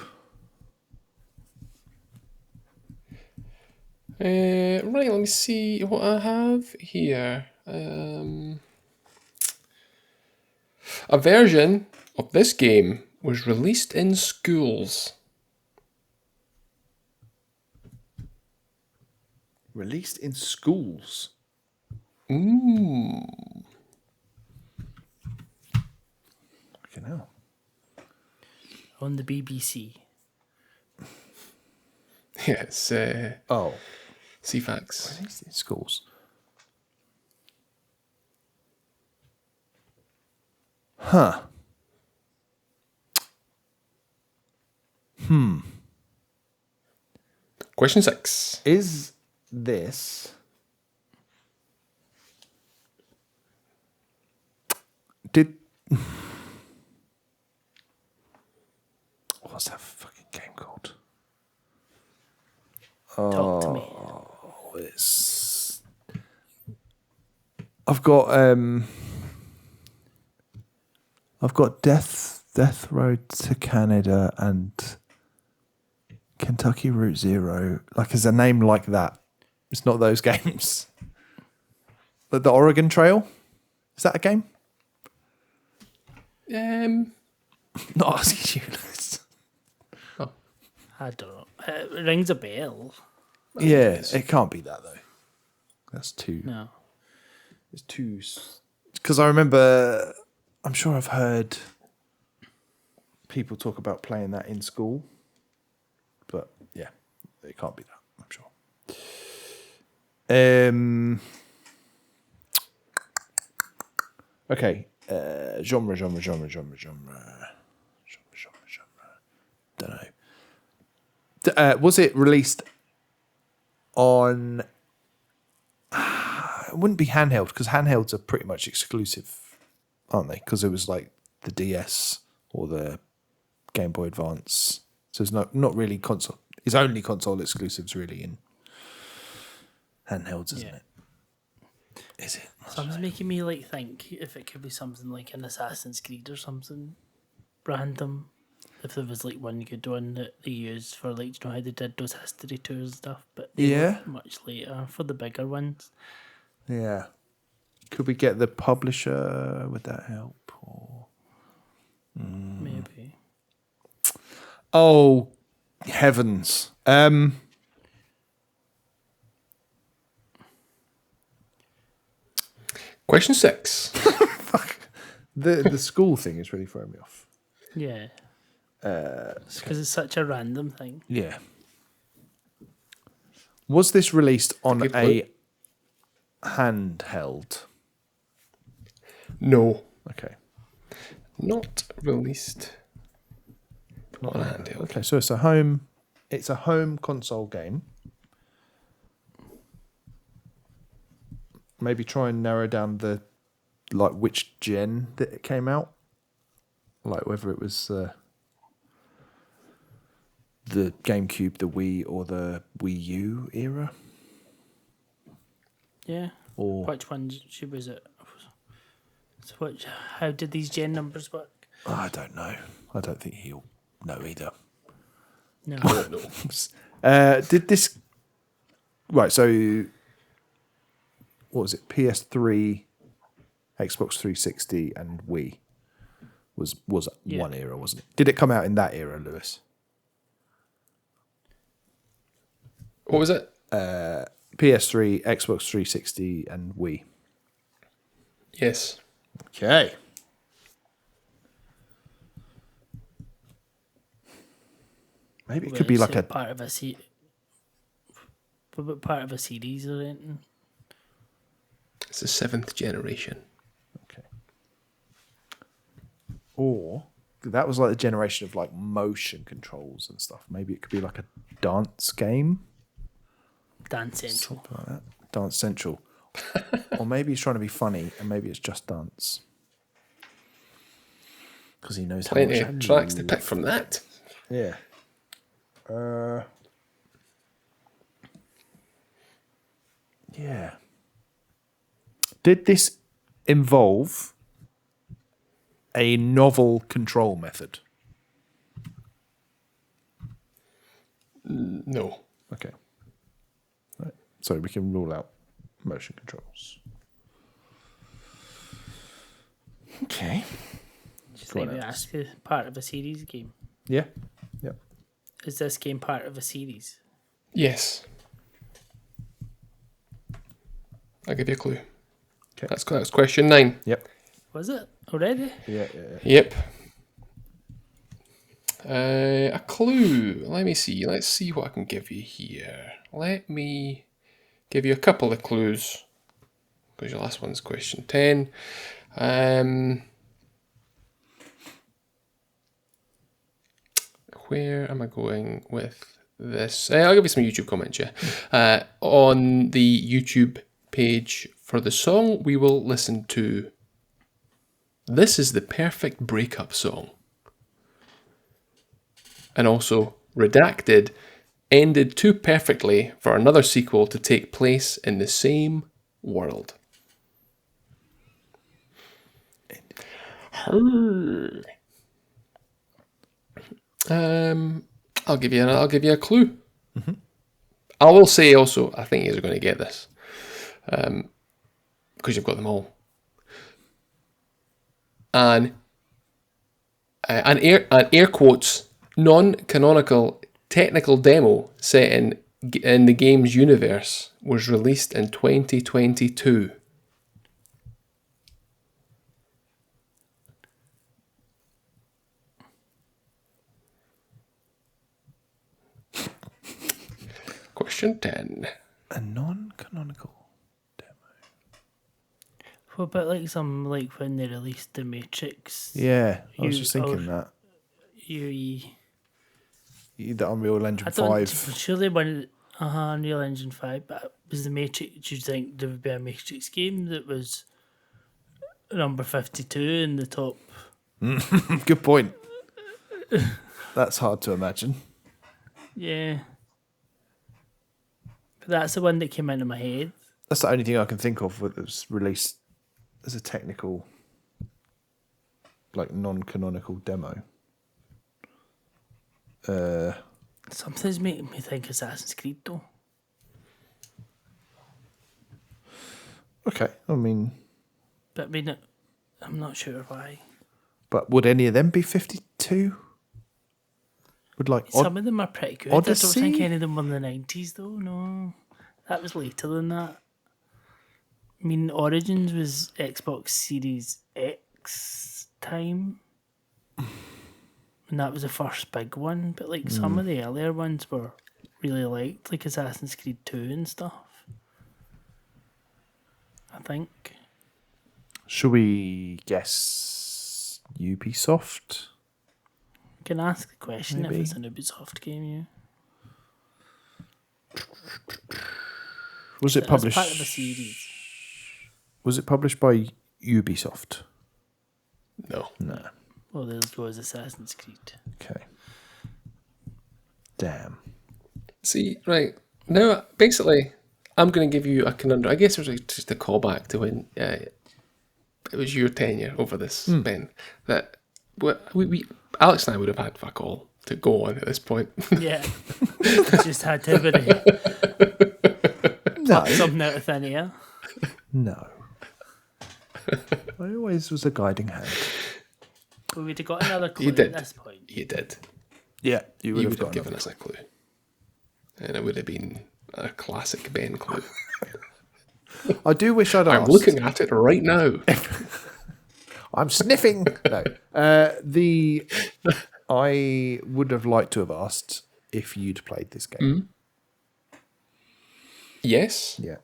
Right, let me see what I have here. A version of this game was released in schools. Released in schools. Ooh. Fucking hell. On the BBC. Yeah, it's Oh, CFAX. released in schools. Huh. Question 6. Is this... Did... What's that fucking game called? Talk to me. It's... I've got Death Road to Canada and Kentucky Route Zero. Like, as a name like that, it's not those games. But the Oregon Trail, is that a game? Not asking you. Liz. I don't know. It rings a bell. Yeah, it can't be that though. That's too. No. It's too. Because I remember, I'm sure I've heard people talk about playing that in school, but yeah, it can't be that. I'm sure. Okay. Genre. Don't know. Was it released on? It wouldn't be handheld because handhelds are pretty much exclusive, aren't they? Because it was like the DS or the Game Boy Advance. So it's not really console. It's only console exclusives really in handhelds, isn't it? Is it? Something's making me like think if it could be something like an Assassin's Creed or something random. if there was like one good one that they used for like, you know how they did those history tours and stuff, but they Yeah. were much later for the bigger ones. Yeah. Could we get the publisher? Would that help? Or... Maybe. Oh, heavens. Question 6. The school thing is really throwing me off. Yeah. Because it's such a random thing. Yeah. Was this released on Good a point. handheld? No. Okay. Not released on a handheld. Okay, so it's a home console game. Maybe try and narrow down which gen that it came out. Like whether it was the GameCube, the Wii, or the Wii U era. Yeah. Or Which one was it? So how did these gen numbers work? I don't know. I don't think he'll know either. No. Did this right? So what was it? PS3, Xbox 360, and Wii was Yeah. one era, wasn't it? Did it come out in that era, Lewis? What was it? PS3, Xbox 360, and Wii. Yes. Okay. Maybe it could be like a part of a part of a series or anything. It's the 7th generation. okay. Or that was like the generation of like motion controls and stuff. Maybe it could be like a dance game. Dance Central. Something like that. Dance Central. Or maybe he's trying to be funny and maybe it's just dance. Because he knows Plenty how of much. tracks to pick from that. Yeah. Yeah. Did this involve a novel control method? No. Okay. Right. So we can rule out motion controls. Okay. Just Go on, let me Alex. ask you, part of a series game. Yeah. Yep. Is this game part of a series? Yes. I'll give you a clue. Okay. That's question 9. Yep. Was it already? Yeah. Yep. A clue. Let me see. Let's see what I can give you here. Let me give you a couple of clues. Because your last one's question 10. Where am I going with this? I'll give you some YouTube comments, yeah. On the YouTube page for the song, we will listen to This Is the Perfect Breakup Song. And also, Redacted ended too perfectly for another sequel to take place in the same world. I'll give you a clue. Mm-hmm. I will say also, I think you're going to get this, because you've got them all. An air quotes non-canonical technical demo set in the game's universe was released in 2022. Question 10. A non-canonical demo. What about like when they released the Matrix? Yeah, I was You- just thinking oh, that. You, The Unreal Engine I don't. 5. Surely one. Unreal Engine 5. But was the Matrix? Do you think there would be a Matrix game that was number 52 in the top? Good point. That's hard to imagine. Yeah. But that's the one that came into my head. That's the only thing I can think of that was released as a technical, like non-canonical demo. Something's making me think Assassin's Creed though. Okay, I mean, But I'm not sure why. but would any of them be 52? Would like Some of them are pretty good. I don't Odyssey? think any of them were in the 90s though. No, that was later than that. I mean, Origins was Xbox Series X time, and that was the first big one. But like some of the earlier ones were really liked, like Assassin's Creed 2 and stuff. I think. Should we guess Ubisoft? Can ask the question Maybe. if it's an Ubisoft game. Yeah. Was it As published? part of a series. Was it published by Ubisoft? No. No. Well, there goes Assassin's Creed. Okay. Damn. See, right now, basically, I'm going to give you a conundrum. I guess it was like just a callback to when it was your tenure over this, Ben. That we Alex and I would have had fuck all to go on at this point. Yeah. Just had to No. something out of thin air. No. I always was a guiding hand. Well, we'd have got another clue You did. at this point. You did. Yeah, you would You have would have got given us a clue, and it would have been a classic Ben clue. I do wish I'd asked. I'm looking at it right now. I'm sniffing. No. I would have liked to have asked if you'd played this game. Yes. Yeah.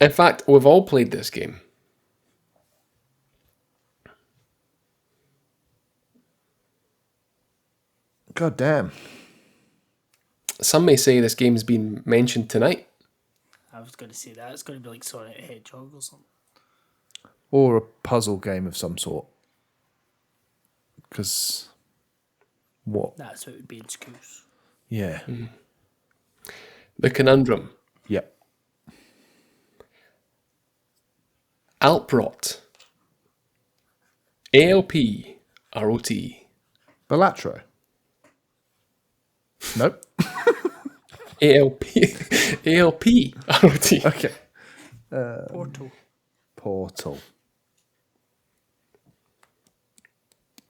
In fact, we've all played this game. God damn. Some may say this game's been mentioned tonight. I was going to say that. It's going to be like Sonic the Hedgehog or something. Or a puzzle game of some sort. Because what? That's what it would be in schools. Yeah. The Conundrum. Yep. Alprot. ALP. ROT. Balatro. Nope. ALP. ALP. ROT. Okay. Portal. Portal.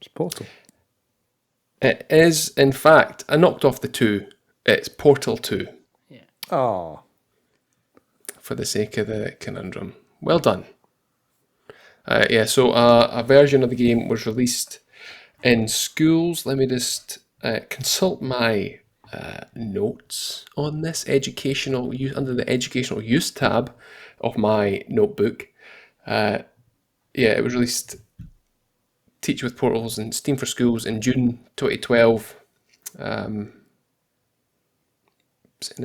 It's Portal. It is, in fact, I knocked off the 2. It's Portal 2 Yeah. Oh. for the sake of the conundrum. Well done. So a version of the game was released in schools. Let me just consult my notes on this educational use under the educational use tab of my notebook. It was released Teach with Portals and Steam for Schools in June 2012. In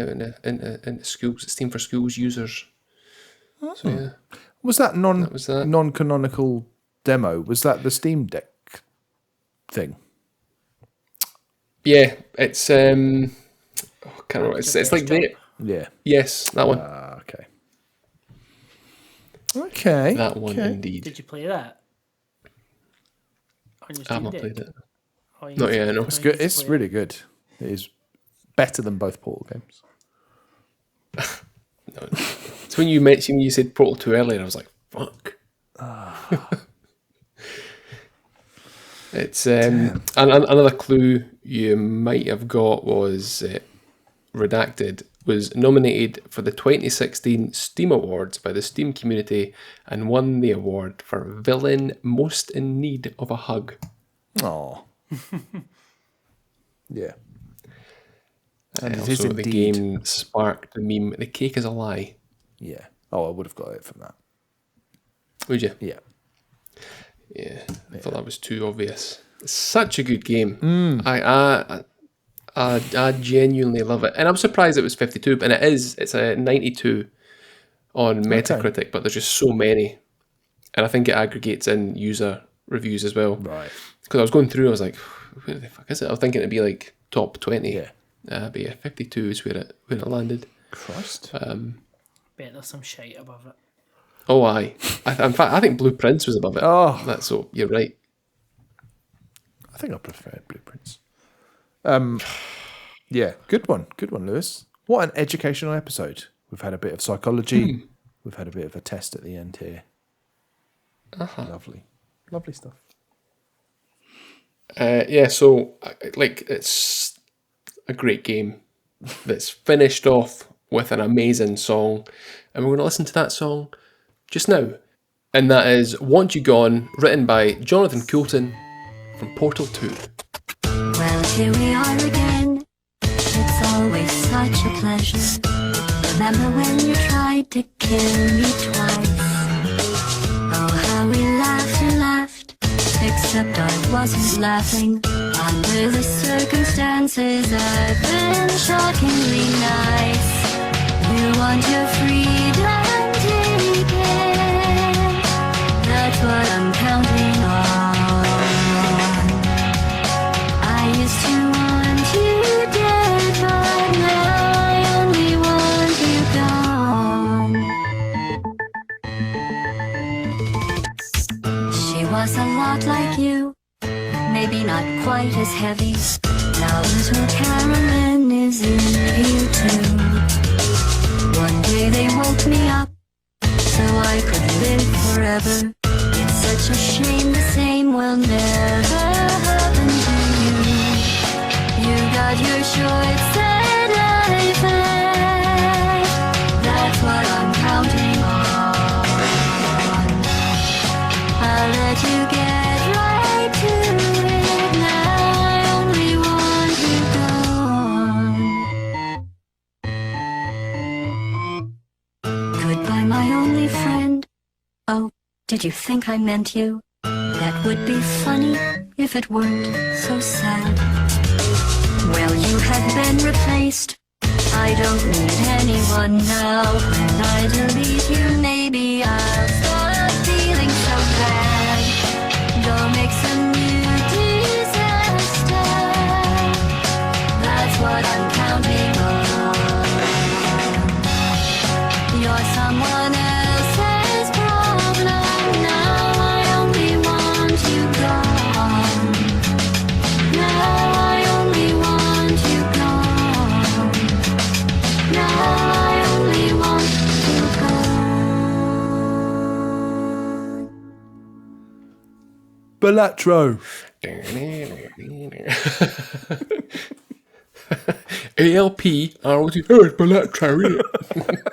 the schools, Steam for Schools users. So yeah, Was that was that. non-canonical demo? Was that the Steam Deck thing? Yeah, it's can't remember. It's like the Yeah. yes, that one. Okay. Okay. That one okay. indeed. Did you play that? On your I have Steam not Deck? played it. Oh, you Not need yet, to- no. oh, It's you good. need to It's play really good. It is better than both Portal games. No. So when you mentioned, you said Portal 2 earlier, I was like, fuck. It's another clue you might have got was Redacted was nominated for the 2016 Steam Awards by the Steam community and won the award for Villain Most in Need of a Hug. Oh. Yeah. And it Also, is the indeed. game sparked the meme, the cake is a lie. Yeah. Oh, I would have got it from that. Would you? Yeah. Yeah, I thought that was too obvious. It's such a good game. I genuinely love it, and I'm surprised it was 52. And it is. It's a 92 on Metacritic, but there's just so many, and I think it aggregates in user reviews as well. Right. Because I was going through, I was like, where the fuck is it? I was thinking it'd be like top 20. Yeah. But yeah, 52 is where it landed. Christ. Bet there's some shite above it. Oh, aye. In fact, I think Blue Prince was above it. Oh. That's so. You're right. I think I prefer Blueprints. Yeah, good one, Lewis. What an educational episode. We've had a bit of psychology. We've had a bit of a test at the end here. Lovely stuff. So it's a great game that's finished off with an amazing song, and we're going to listen to that song just now, and that is "Want You Gone," written by Jonathan Coulton from Portal 2. Well, here we are again. It's always such a pleasure. Remember when you tried to kill me twice? Oh, how we laughed and laughed. Except I wasn't laughing. Under the circumstances, I've been shockingly nice. You want your freedom, take it. That's what I'm counting on. I used to want you dead, but now I only want you gone. She was a lot like you, maybe not quite as heavy. Now little Carolyn is in you too. One day they woke me up so I could live forever. It's such a shame the same will never happen to you. You got your shorts and I fly. That's what I'm counting on. I'll let you get right to it. Now I only want you gone. Goodbye, my only friend. Oh, did you think I meant you? That would be funny if it weren't so sad. Well, you have been replaced. I don't need anyone now. When I delete you, maybe I'll stop feeling so bad. Go make some new disaster. That's what I'm counting on. You're someone else's problem. Now I only want you gone. Now I only want you gone. Now I only want you gone. Balatro. ALP ROT. Oh, it's Balatro, isn't it?